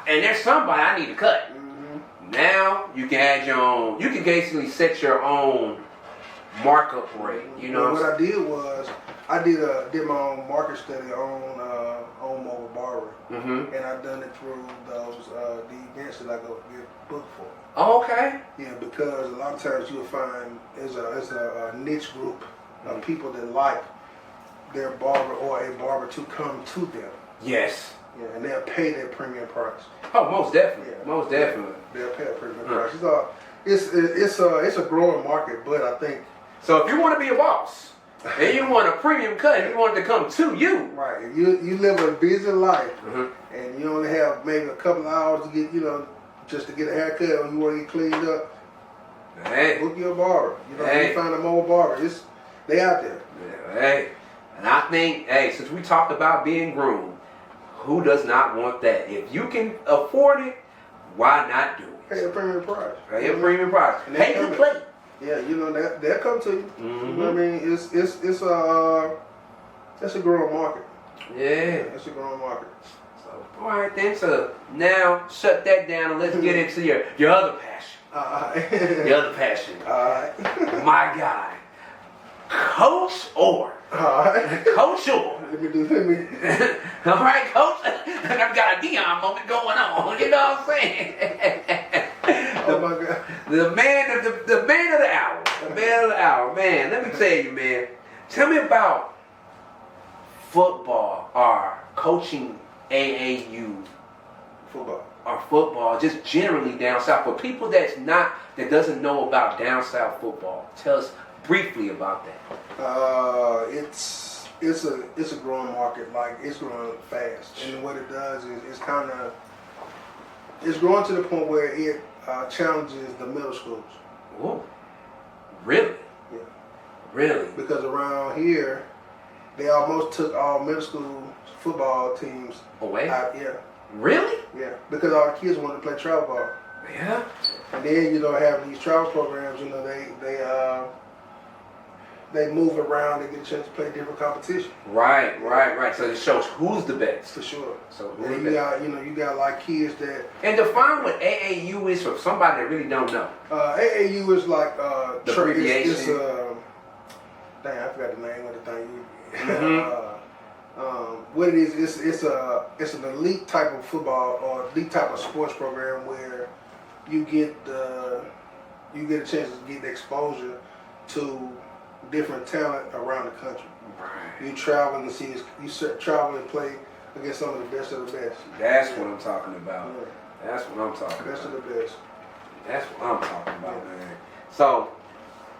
and there's somebody I need to cut. Mm-hmm. Now you can add your own. You can basically set your own markup rate. What I did was I did my own market study on mobile barbering, and I done it through those the events that I go get booked for. Oh, okay. Yeah, because a lot of times you'll find it's a niche group of people that like their barber or a barber to come to them. Yes. Yeah, and they'll pay their premium price. Oh, most definitely. Yeah. Most definitely. They'll pay a premium price. It's a growing market, but I think. So if you want to be a boss and you want a premium cut, and you want it to come to you. Right. If you live a busy life and you only have maybe a couple of hours to get, just to get a haircut or you want to get cleaned up, book your barber. You find a mobile barber. They out there. Yeah, hey. And I think, since we talked about being groomed, who does not want that? If you can afford it, why not do it? Pay a premium price. Pay a premium price. Pay the plate. Yeah, they'll come to you. Mm-hmm. You know what I mean? It's a growing market. Yeah. It's a growing market. So, all right then. So now shut that down and let's get into your other passion. Your other passion. All right. My guy, Coach Orr. All right. Coach Orr. Let me. All right, Coach. I've got a Dion moment going on. You know what I'm saying? Oh my God. The man of the hour. Man, let me tell you, man. Tell me about football or coaching AAU Football. or football, just generally down south. For people that doesn't know about down south football, tell us briefly about that. It's a growing market. Like, it's growing fast, and what it does is it's growing to the point where it challenges the middle schools. Whoa, really? Yeah. Really? Because around here, they almost took all middle school football teams away. Yeah. Really? Yeah. Because all the kids wanted to play travel ball. Yeah. And then have these travel programs. They move around. They get a chance to play different competition. Right. So it shows who's the best. For sure. So and you got like kids that. And define what AAU is for somebody that really don't know. AAU is like the abbreviation. Dang, I forgot the name of the thing. What it is, it's an elite type of football or elite type of sports program where you get a chance to get exposure to different talent around the country. Right. You travel and travel and play against some of the best of the best. That's what I'm talking about. Yeah. That's what I'm talking Best about. of the best. That's what I'm talking about, man. So, all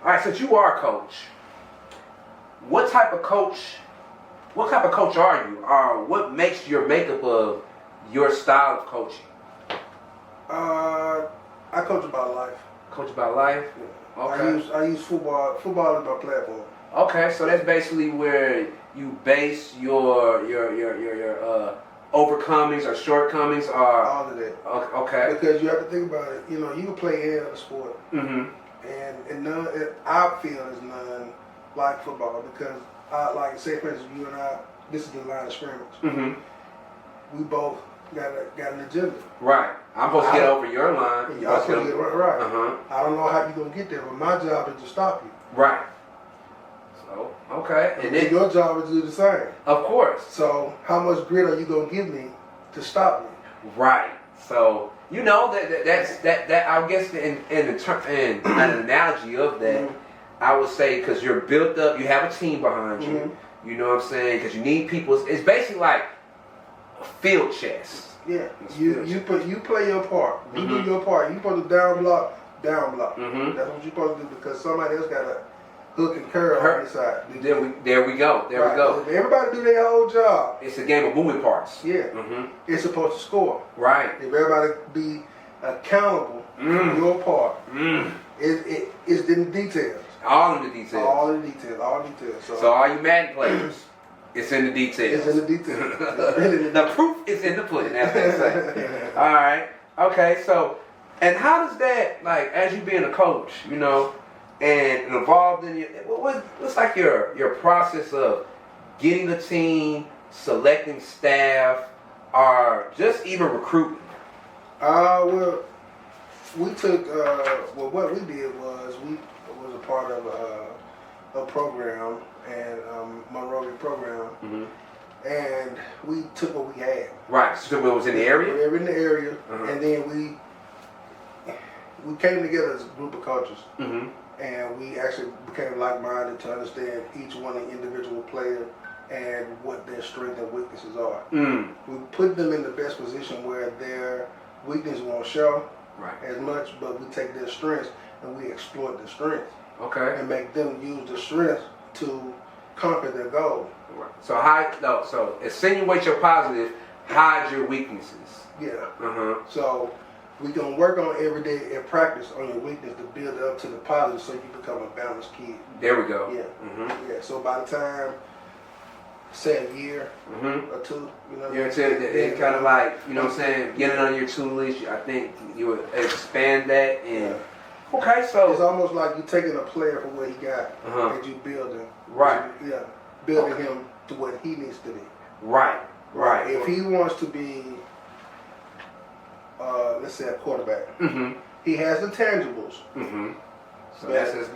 right, since you are a coach, what type of coach are you? Or what makes your makeup of your style of coaching? I coach about life. Coach about life? Yeah. Okay. I use football. Football is my platform. Okay, so that's basically where you base your overcomings or shortcomings or All of that. Okay. Because you have to think about it. You can play any other sport, and none. I feel is none like football because like say for instance, you and I. This is the line of scrimmage. We both got an agenda. Right. I'm supposed to get over your line. You're supposed to get right. I don't know how you're gonna get there, but my job is to stop you. Right. So okay, and then your job is to do the same. Of course. So how much grit are you gonna give me to stop me? Right. So that I guess in an analogy of that, I would say because you're built up, you have a team behind you. You know what I'm saying? Because you need people. It's basically like a field chess. Yeah, you play your part. You do your part. You supposed to down block. That's what you're supposed to do because somebody else got a hook and curl on the side. There we go. There we go. If everybody do their whole job. It's a game of moving parts. Yeah. It's supposed to score. Right. If everybody be accountable for your part, it's in the details. All in the details. All in the details. All details. So all you Madden players, it's in the details. It's in the details. The proof is in the pudding, as they say. All right. Okay. So, and how does that, like, as you being a coach, and involved in what's like your process of getting a team, selecting staff, or just even recruiting? Well, we took. What we did was we was a part of a program and Monrovia program, and we took what we had. Right. So it was in the area. We were in the area, and then we came together as a group of coaches, and we actually became like-minded to understand each one of the individual player and what their strengths and weaknesses are. We put them in the best position where their weakness won't show as much, but we take their strengths and we exploit their strengths. Okay. And make them use the strengths to conquer their goal. Right. So insinuate your positive, hide your weaknesses. Yeah. So we gonna work on every day and practice on your weakness to build up to the positive, so you become a balanced kid. There we go. Yeah. Yeah. So by the time, say a year or two, it's kind of like, what I'm saying, getting on your tutelage. I think you would expand that and. Okay, so it's almost like you're taking a player for what he got and you building. Right. Yeah. Building him to what he needs to be. Right. If he wants to be, let's say, a quarterback, he has the tangibles. So that's his.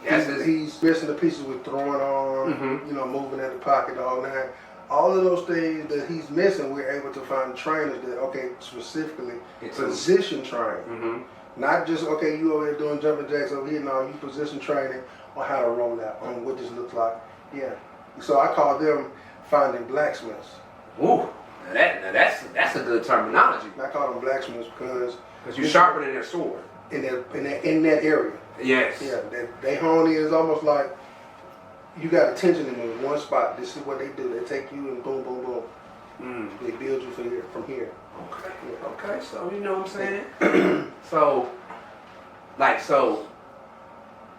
He's missing the pieces with throwing on, moving in the pocket, all that. all of those things that he's missing, we're able to find trainers that, okay, specifically It's position training. Mm-hmm. Not just, okay, you over there doing jumping jacks over here. No, you position training on how to roll out, on what this looks like. Yeah. So I call them finding blacksmiths. Ooh, that's a good terminology. I call them blacksmiths because you're sharpening their sword. In that area. Yes. Yeah, they hone in. It's almost like you got attention in one spot. This is what they do. They take you and boom, boom, boom. They build you from here. Okay. Okay. So you know what I'm saying. So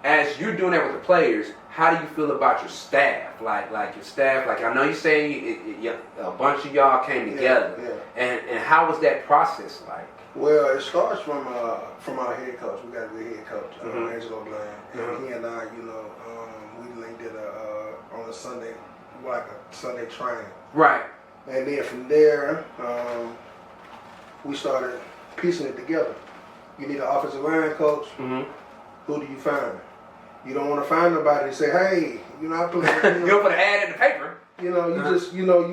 as you're doing that with the players, how do you feel about your staff? Like your staff. Like I know you're saying a bunch of y'all came together. Yeah. And how was that process like? Well, it starts from our head coach. We got a good head coach, Angelo Bland, and he and I, we linked it on a Sunday, like a Sunday training. Right. And then from there, we started piecing it together. You need an offensive line coach. Mm-hmm. Who do you find? You don't want to find nobody and say, hey, I play. You don't put an ad in the paper. You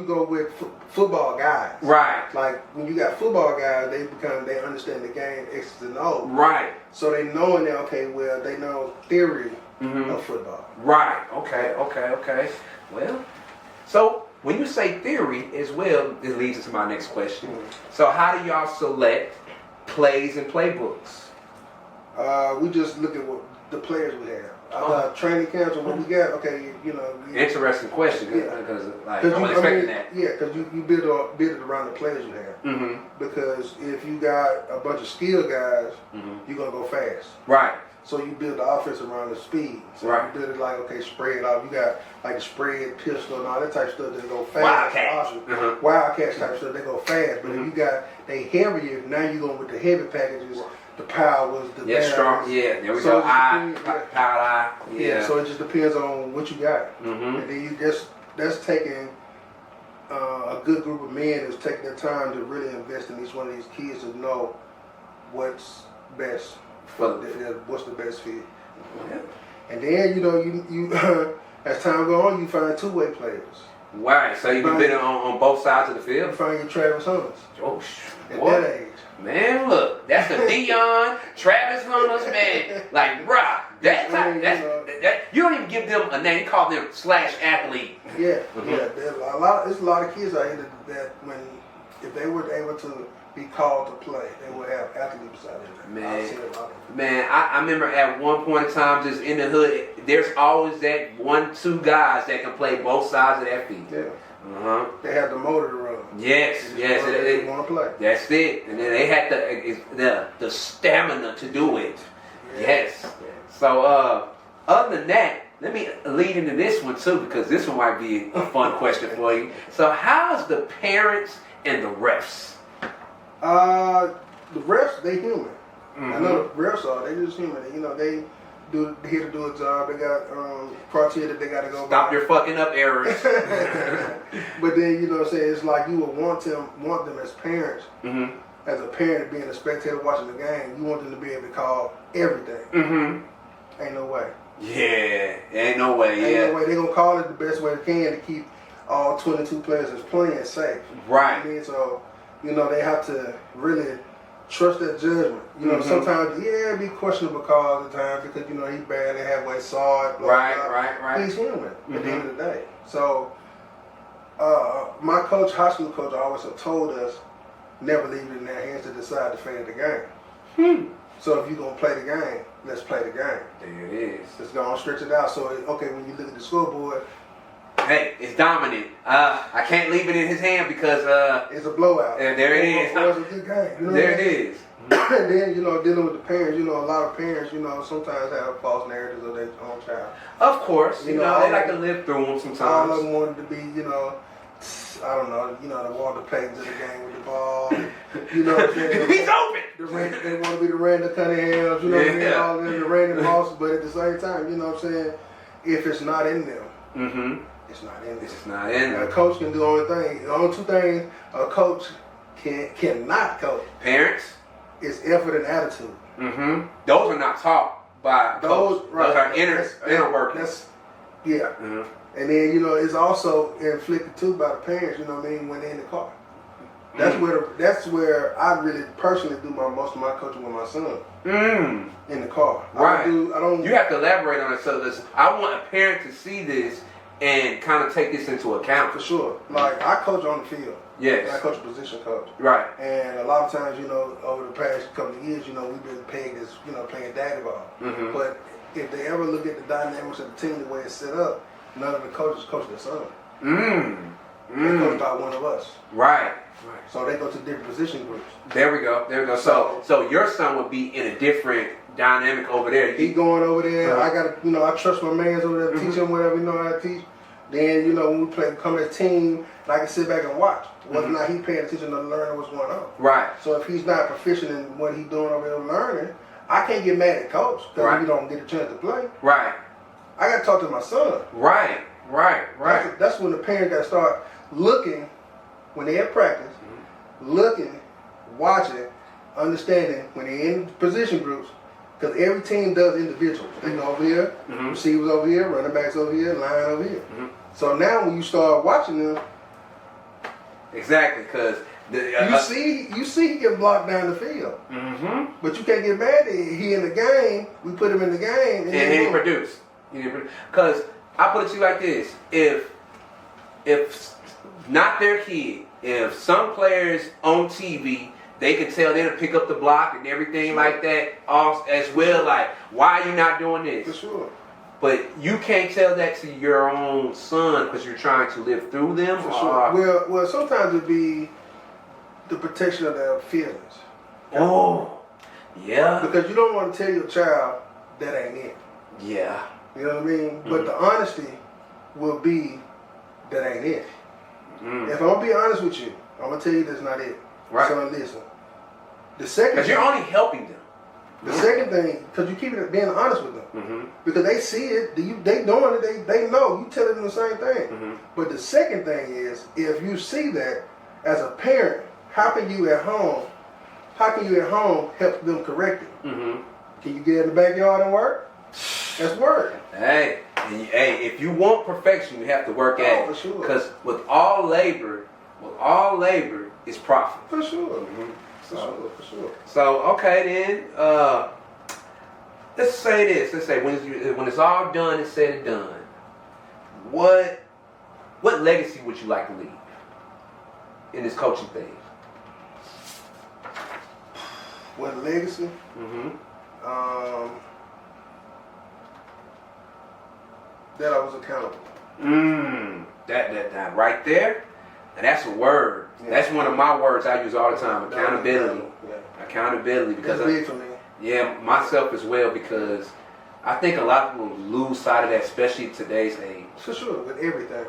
go with football guys. Right. Like when you got football guys, they understand the game X's and O's. Right. So they knowing that, okay, well, they know theory of football. Right. Okay. Well, so when you say theory as well, this leads us to my next question. So how do y'all select plays and playbooks? We just look at what the players we have. Training camps and what we got. Okay, Interesting question because I wasn't expecting that. Yeah, because you build it around the players you have. Mm-hmm. Because if you got a bunch of skilled guys, you're gonna go fast. Right. So you build the offense around the speed. So you build it like, okay, spread out. You got like the spread, pistol, and all that type of stuff that go fast. Wildcat. Wildcat type stuff, they go fast. But if you got they heavier, now you're going with the heavy packages. The powers, the balance. Strong. Yeah, there we go. Power eye. Yeah. So it just depends on what you got, and then that's taking a good group of men is taking their time to really invest in each one of these kids to know what's best, what's the best fit. Yeah. And then you as time goes on, you find two-way players. Right. So you've been on both sides of the field. You find your Travis Hunters. Oh, at that age. Man, look, that's the Dion, Travis Hunters, man. Like, bruh, you don't even give them a name. You call them /athlete. Yeah, There's a lot of kids out here that if they were able to be called to play, they would have athletes out there. Man, I remember at one point in time, just in the hood, there's always that 1-2 guys that can play both sides of that field. Yeah. They have the motor to run. Yes. They want to play. That's it. And then they had the stamina to do it. Yes. So other than that, let me lead into this one too, because this one might be a fun question for you. So how's the parents and the refs? The refs, they human. I know the refs are. They just human. They here to do a job. They got criteria that they got to go. Stop your fucking up errors. But then what I'm saying, it's like you would want them as parents, as a parent being a spectator watching the game. You want them to be able to call everything. Ain't no way. Yeah, ain't no way. Ain't no way. They gonna call it the best way they can to keep all 22 players that's playing safe. Right. So they have to really trust that judgment. Sometimes, it'd be questionable calls at the time because, he barely halfway saw it. Right. He's human at the end of the day. So, my high school coach, always have told us, never leave it in their hands to decide the fate of the game. So if you're going to play the game, let's play the game. There it is. Let's go on, stretch it out. So, when you look at the scoreboard, hey, it's dominant. I can't leave it in his hand because it's a blowout. And there it is. It's a good game. There it is. And then dealing with the parents. A lot of parents, sometimes have false narratives of their own child. Of course, they like to live through them sometimes. All of them wanted to be, I don't know, the Walter Paytons of the game with the ball. He's open. They want to be the Randall Cunninghams. All of them, the Randy Mosses. But at the same time, if it's not in them. It's not in there. It's not in there. A coach can do the only thing. The only two things a coach cannot coach. Parents. Is effort and attitude. Those are not taught by those. coach. Right. Those are inner workings. Yeah. And then, you know, it's also inflicted too by the parents, you know what I mean, when they're in the car. That's where I really personally do most of my coaching with my son. In the car. Right. I don't. You have to elaborate on it. So I want a parent to see this and kind of take this into account. For sure. Like, I coach on the field. Yes. I coach a position coach. Right. And a lot of times, you know, over the past couple of years, you know, we've been pegged as, you know, playing daddy ball. But if they ever look at the dynamics of the team, the way it's set up, none of the coaches coach their son. They're coached by one of us. Right. So they go to different position groups. There we go. So your son would be in a different dynamic over there. He going over there. I got to, you know, I trust my mans over there, teach him whatever, you know, how to teach. Then, you know, when we come as a team, I can sit back and watch. Whether or not he paying attention to learning what's going on. Right. So if he's not proficient in what he's doing over there learning, I can't get mad at coach because we don't get a chance to play. Right. I got to talk to my son. Right. That's when the parent got to start looking, when they're at practice, looking, watching, understanding when they're in position groups, because every team does individuals. They go over here, receivers over here, running backs over here, line over here. So now when you start watching them, exactly, because you see he can block down the field, but you can't get mad at him. He in the game. We put him in the game, and he produce. Because I put it to you like this: if not their kid, if some players on TV, they can tell them to pick up the block and everything like that, as well. Like, why are you not doing this? For sure. But you can't tell that to your own son because you're trying to live through them. For sure. Well, sometimes it be the protection of their feelings. Oh, yeah. Because you don't want to tell your child that ain't it. Yeah. You know what I mean? But the honesty will be that ain't it. If I'm gonna be honest with you, I'm gonna tell you that's not it. Right. So listen. The second. Because you're only helping them. The second thing, because you keep it being honest with them, because they see it, they doing it, they know you telling them the same thing. But the second thing is, if you see that as a parent, how can you at home help them correct it? Can you get in the backyard and work? That's work. Hey, if you want perfection, you have to work at it. For sure. Because with all labor is profit. For sure. For sure. So okay then, let's say this. Let's say when it's all done and said and done, what legacy would you like to leave in this coaching thing? What legacy? That I was accountable. That right there. And that's a word. Yeah. That's one of my words I use all the time. Accountability. Yeah. Accountability. Because that's big for me. Yeah, myself as well, because I think a lot of people lose sight of that, especially in today's age. For sure, with everything.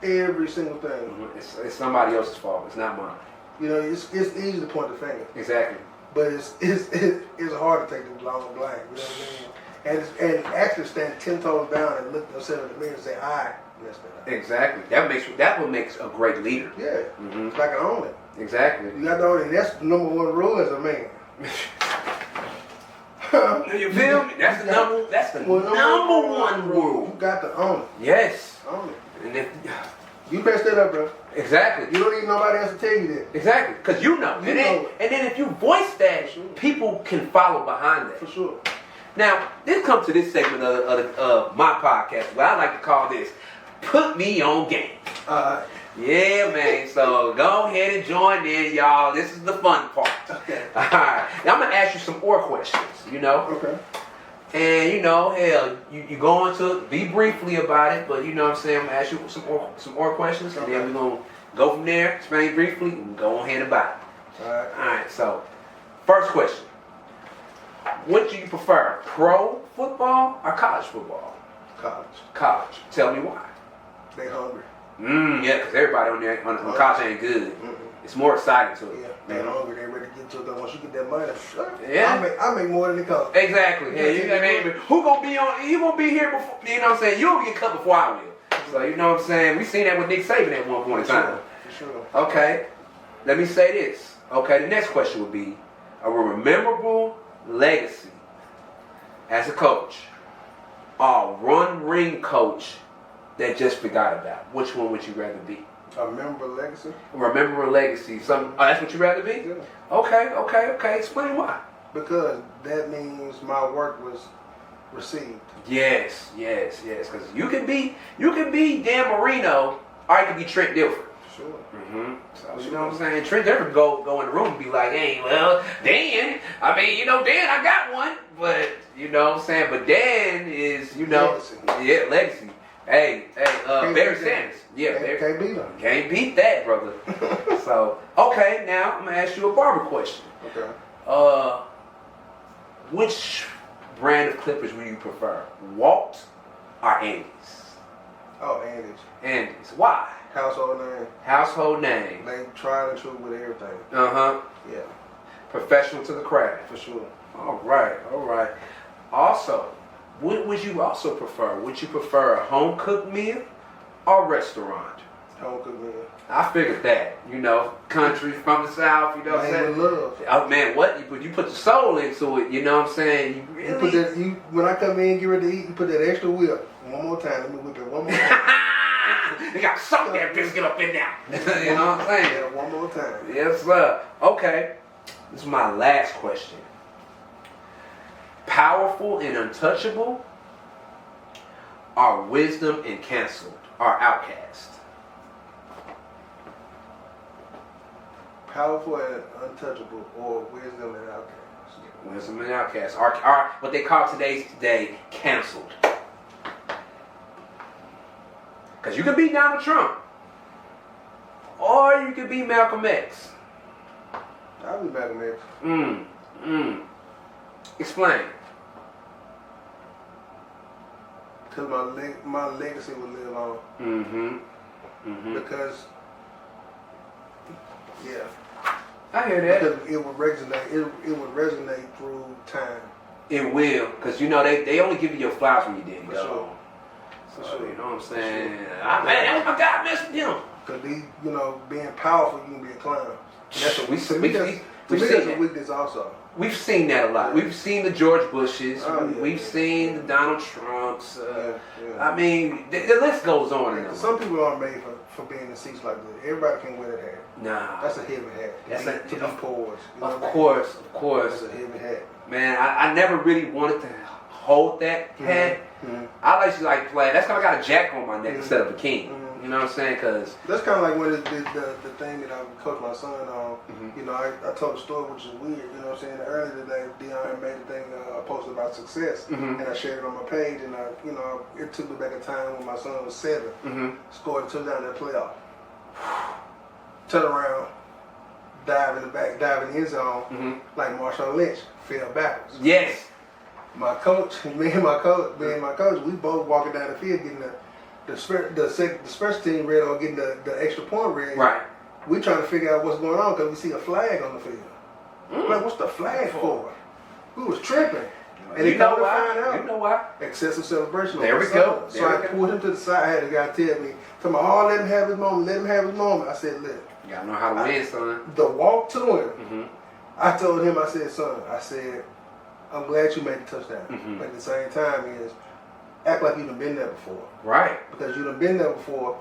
Every single thing. It's somebody else's fault. It's not mine. You know, it's easy to point the finger. Exactly. But it's hard to take the long blame. You know what I mean? And actually stand 10 toes down and look yourself in the mirror and say, I messed it up. Exactly. That what makes a great leader. Yeah. It's like an own it. Exactly. You got to own it. That's the number one rule as a man. You feel me? That's the number one rule. You got to own it. Yes. Own it. And if you messed that up, bro. Exactly. You don't need nobody else to tell you that. Exactly. Because you know. And then if you voice that, people can follow behind that. For sure. Now, this comes to this segment of my podcast, what I like to call this, Put Me On Game. Yeah, man. So go ahead and join in, y'all. This is the fun part. Okay. All right. Now, I'm going to ask you some more questions, you know? Okay. And, you know, hell, you going to be briefly about it, but, you know what I'm saying, I'm going to ask you some more questions, and then we're going to go from there, explain briefly, and go ahead about it. All right. All right, so, first question. What do you prefer, pro football or college football? College. Tell me why. They hungry. Yeah, because everybody on there on college ain't good. It's more exciting to it. Yeah, they hungry. They ready to get to it. Once you get that money, yeah, I make more than the coach. Exactly. Yeah, who gonna be on? He gonna be here before. You know what I'm saying? You'll get cut before I will. So you know what I'm saying? We seen that with Nick Saban at one point in time. For sure. Okay. Let me say this. Okay. The next question would be a memorable legacy as a coach, or run ring coach that just forgot about? Which one would you rather be? A member legacy. Remember a legacy. That's what you'd rather be? Yeah. Okay. Explain why. Because that means my work was received. Yes. Because you can be Dan Marino, or you can be Trent Dilfer. Sure. Mm-hmm. So you know what I'm saying? Trent Dilfer go in the room and be like, hey, well, Dan, Dan, I got one, but you know what I'm saying? But Dan is, legacy. Hey, Barry Sanders. Yeah, can't beat him. Can't beat that, brother. So, okay, now I'm gonna ask you a barber question. Okay. Which brand of clippers would you prefer? Walt or Andes? Oh, Andes. Andes. Why? Household name. Household name. They tried and true with everything. Uh-huh. Yeah. Professional to the craft. For sure. All right. Also, what would you also prefer? Would you prefer a home cooked meal or restaurant? Home cooked meal. I figured that. Country from the South, you know what I'm saying? With love. Oh man, what? You put your soul into it, you know what I'm saying? You put that, when I come in and get ready to eat, you put that extra whip. One more time. Let me whip it one more time. They got some that biscuit up in there. You know what I'm saying? Yeah, one more time. Yes, sir. Okay. This is my last question. Powerful and untouchable, or wisdom and canceled, or outcast? Powerful and untouchable, or wisdom and outcast. Wisdom and outcast are what they call today canceled. Because you can be Donald Trump, or you can be Malcolm X. I'll be Malcolm X. Explain. Because my legacy will live on. Because, yeah. I hear that. Because it would resonate. It would resonate through time. It will, because they only give you your flowers when you didn't go. Sure. So you know what I'm saying? Man, my God, mess with them. Because being powerful, you can be a clown. That's what we see. That's a weakness also. We've seen that a lot. We've seen the George Bushes. We've seen the Donald Trumps. I mean, the list goes on and on. Some people aren't made for being in seats like that. Everybody can wear that hat. Nah. That's a heavy hat. To be poor. Of course. That's a heavy hat. Man, I never really wanted to hold that hat. I like play. That's because I got a jack on my neck instead of a king. You know what I'm saying? Because that's kind of like when the thing that I coached my son on. I told a story which is weird. You know what I'm saying? Earlier today, Dion made a thing I posted about success, and I shared it on my page. And it took me back a time when my son was 7, scored a touchdown in the playoff. Turn around, dive in the back, dive in the end zone, like Marshawn Lynch, fell backwards. Yes. My coach, me and my coach, we both walking down the field getting the special team ready or getting the extra point ready. Right. We trying to figure out what's going on because we see a flag on the field. Like, what's the flag for? We was tripping. And you know why? You know why? Excessive celebration. There we go. So I pulled him to the side. I had a guy tell me, let him have his moment, let him have his moment. I said, look. You gotta know how to win, son. The walk to him, I told him, I said, son, I'm glad you made the touchdown. But at the same time act like you done been there before. Right. Because you done been there before,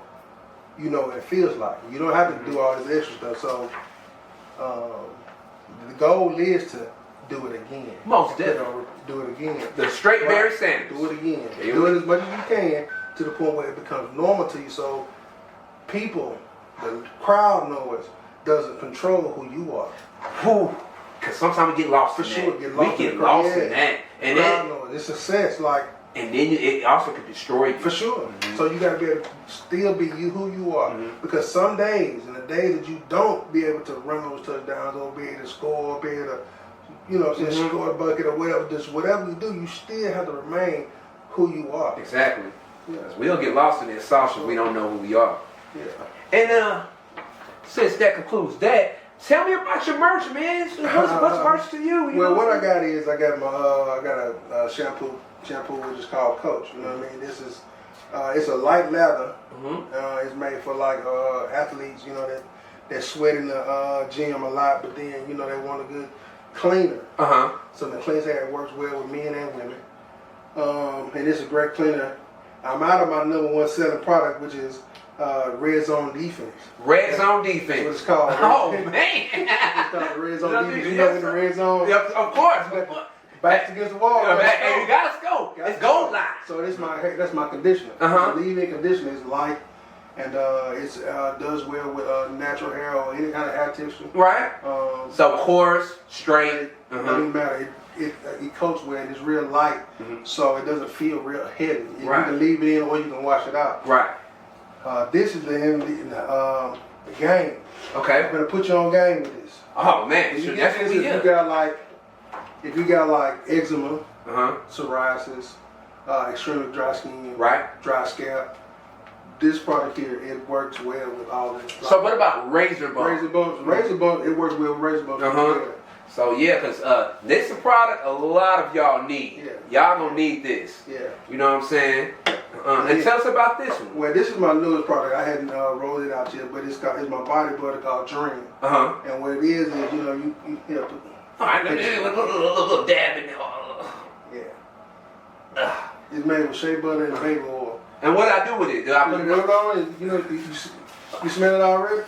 you know what it feels like. You don't have to do all this extra stuff. So the goal is to do it again. Most definitely. Do it again. The straight Barry Sanders. Do it again. Do it as much as you can to the point where it becomes normal to you. So people, the crowd noise, doesn't control who you are. Because sometimes we get lost in that. We get lost in that. And crowd noise. It's a sense like. And then it also could destroy you. For sure. So you got to be able to still be who you are. Because some days, and the day that you don't be able to run those touchdowns or be able to score, or be able to, score a bucket or whatever, just whatever you do, you still have to remain who you are. Exactly. Because we don't get lost in that sauce if we don't know who we are. Yeah. And since that concludes that, tell me about your merch, man. What's merch to you? Well, what I got is I got a shampoo which is called Coach. You know what I mean? This is it's a light leather. It's made for like athletes, that sweat in the gym a lot, but then they want a good cleaner. So the cleanser works well with men and women. And it's a great cleaner. I'm out of my number one selling product, which is red zone defense. Red zone defense. That's what it's called. Oh man. It's called the red zone defense. You know, in the red zone. Yep, of course. Backs against the wall. Hey, you gotta scope. It's gold line. So that's my conditioner. Leave-in conditioner is light, and it does well with natural hair or any kind of hair texture. Right. So coarse, straight. It doesn't matter. It coats well. And it's real light, so it doesn't feel real heavy. You can leave it in or you can wash it out. Right. This is the game. Okay. I'm gonna put you on game with this. Oh man, that's what we do. If you got like eczema, psoriasis, extremely dry skin, dry scalp, this product here, it works well with all this. So what about razor bumps? Razor bumps, it works well with razor bumps. So yeah, because this is a product a lot of y'all need. Yeah. Y'all gonna need this. Yeah. You know what I'm saying? And tell us about this one. Well, this is my newest product. I hadn't rolled it out yet, but it's my body butter called Dream. And what it is you know you have to. All right, a little dab in there. Yeah. It's made with shea butter and baby oil. And what I do with it? Do I put it on? You know, you smell it already?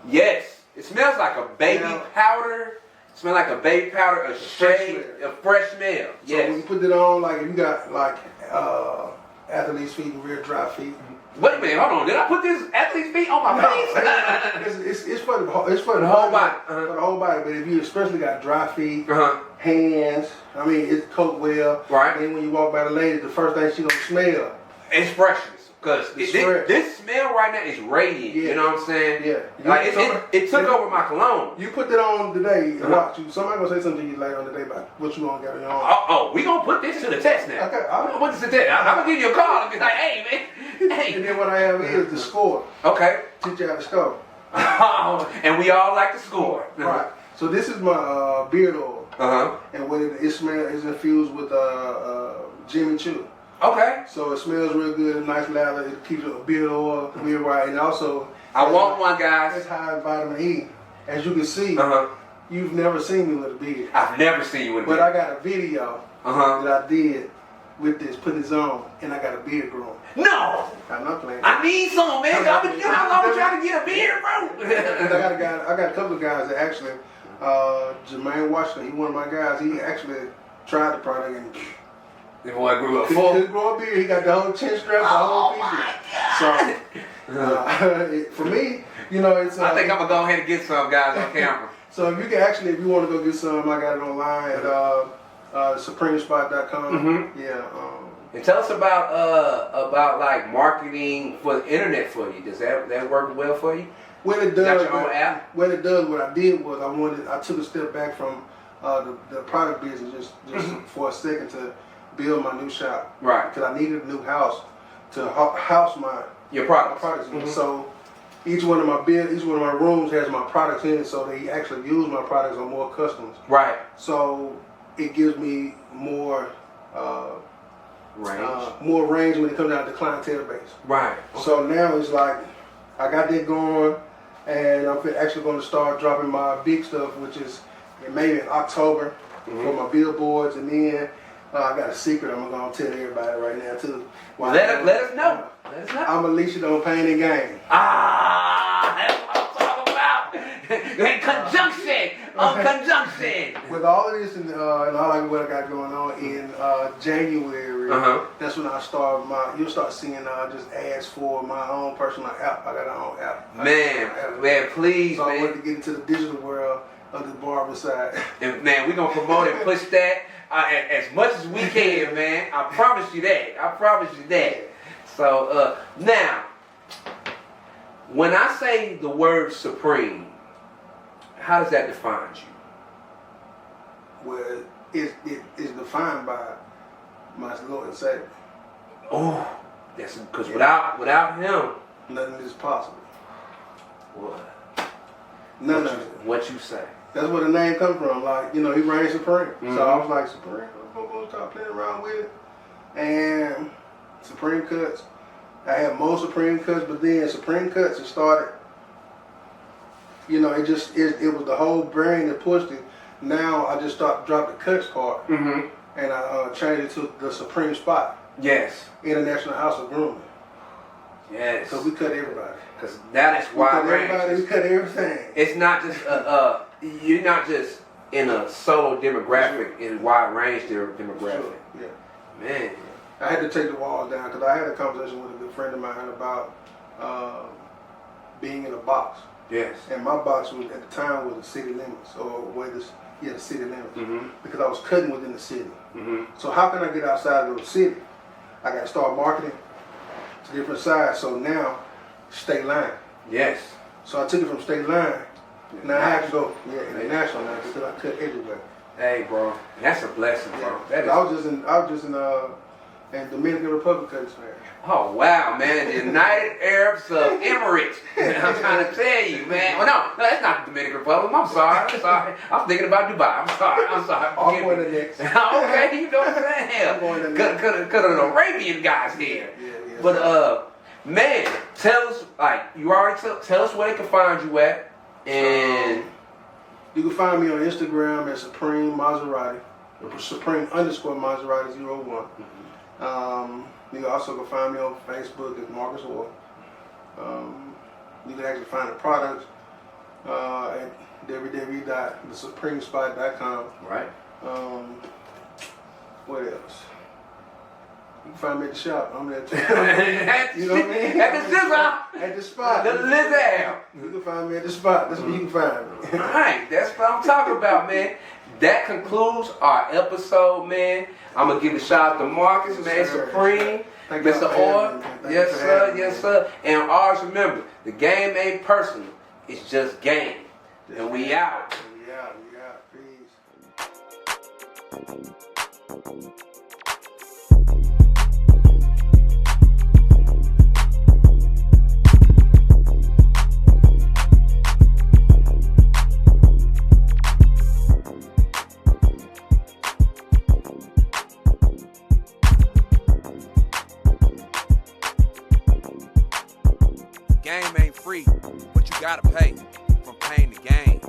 Yes. It smells like a baby powder. It smells like a baby powder, a fresh smell. Yes. So when you put it on, like if you got like athlete's feet and real dry feet. Wait a minute, hold on. Did I put this athlete's feet on my face? It's for the whole body. For the whole body. But if you especially got dry feet, hands, I mean, it's coat well. Right. And then when you walk by the lady, the first thing she gonna smell. It's freshness. Because this smell right now is radiant. Yeah. You know what I'm saying? Yeah. Like it took over my cologne. You put that on today and watch you. Somebody gonna say something to you later on today about what you gonna get on your arm. Oh, we gonna put this to the test now. Okay. I'm gonna put this to the test. I'm gonna give you a call and be like, hey man. Hey. And then what I have is the score. Okay. Teach you how to score. And we all like to score. Right. So this is my beard oil. And what it smells is infused with Jimmy Choo. Okay. So it smells real good, nice lather. It keeps your beard oil, beard right, and also I want one, guys. It's high in vitamin E. As you can see, you've never seen me with a beard. I've never seen you with a beard. But I got a video that I did with this, put this on, and I got a beard growing. No! I'm not playing. I need some, man. I've been how long trying to get a beard, bro? I got a couple of guys that actually, Jermaine Washington, he one of my guys, he actually tried the product and the boy grew up full. He grew a beard. He got the whole chin strap, the whole piece. So, for me, you know, it's. I think I'm gonna go ahead and get some, guys, on camera. So if you can actually, if you want to go get some, I got it online at supremespot.com. Yeah. And tell us about like marketing for the internet for you. Does that work well for you? When it does, you got your own app? When it does, what I did was I took a step back from the product business just for a second to build my new shop. Right. Because I needed a new house to house your products. So each one of my rooms has my products in it, so they actually use my products on more customers. Right. So it gives me more range when it comes down to the clientele base. Right. Okay. So now it's like I got that going, and I'm actually going to start dropping my big stuff, which is maybe in October for my billboards, and then. I got a secret I'm going to tell everybody right now, too. Let us know. I'm Alicia on Pain and Gain. That's what I'm talking about. Conjunction. With all of this and all what I got going on in January, that's when I start you'll start seeing just ads for my own personal app. I got my own app. Man, please, so I wanted to get into the digital world of the barber side. And man, we're going to promote and push that. As much as we can, man. I promise you that. So, now, when I say the word supreme, how does that define you? Well, it's defined by my Lord and Savior. Oh, that's because without him, nothing is possible. What? None of it. What you say? That's where the name comes from. Like, you know, he reigns supreme. So I was like, Supreme? I'm going to start playing around with it. And Supreme Cuts. I had more Supreme Cuts, but then Supreme Cuts, it started, you know, it was the whole brain that pushed it. Now I just dropped the cuts part. And I changed it to the Supreme Spot. Yes. International House of Grooming. Yes. So we cut everybody. Because that is We wide cut range. everybody. We cut everything. It's not just you're not just in a solo demographic, in wide range demographic. Sure. Yeah. Man. I had to take the walls down because I had a conversation with a good friend of mine about being in a box. Yes. And my box was at the time was the city limits, or where this, the city limits, Mm-hmm. because I was cutting within the city. Mm-hmm. So how can I get outside of the city? I got to start marketing to different sides. So now, state line. Yes. So I took it from state line. Now I have to go international now because I cut everywhere. Hey, bro, that's a blessing, bro. Yeah. That is. I was just in Dominican Republic cutting hair. Oh wow, man! The United Arabs of Emirates. I'm trying to tell you, man. Well, no, that's not the Dominican Republic. I'm sorry. I'm thinking about Dubai. I'm sorry. I'm going to next. Okay, you know what I'm saying? I'm going to next. Could an Arabian guys here. Yeah. But man, tell us, like you already tell us where they can find you at, and you can find me on Instagram at Supreme Maserati, Supreme_Maserati 01. You can also find me on Facebook as Marcus Orr. You can actually find the products at www.thesuprimespot.com. right. What else? You can find me at the shop. I'm there too. You know what I mean? At the spot. The Lizard. You can find me at the spot. That's where you can find me. Right, that's what I'm talking about, man. That concludes our episode, man. I'm gonna give a shout out to Marcus, man, Supreme, Mr. Orr. Yes, sir. And always remember, the game ain't personal. It's just game. And we out. We out. Peace. Game ain't free, but you gotta pay from pain to gain.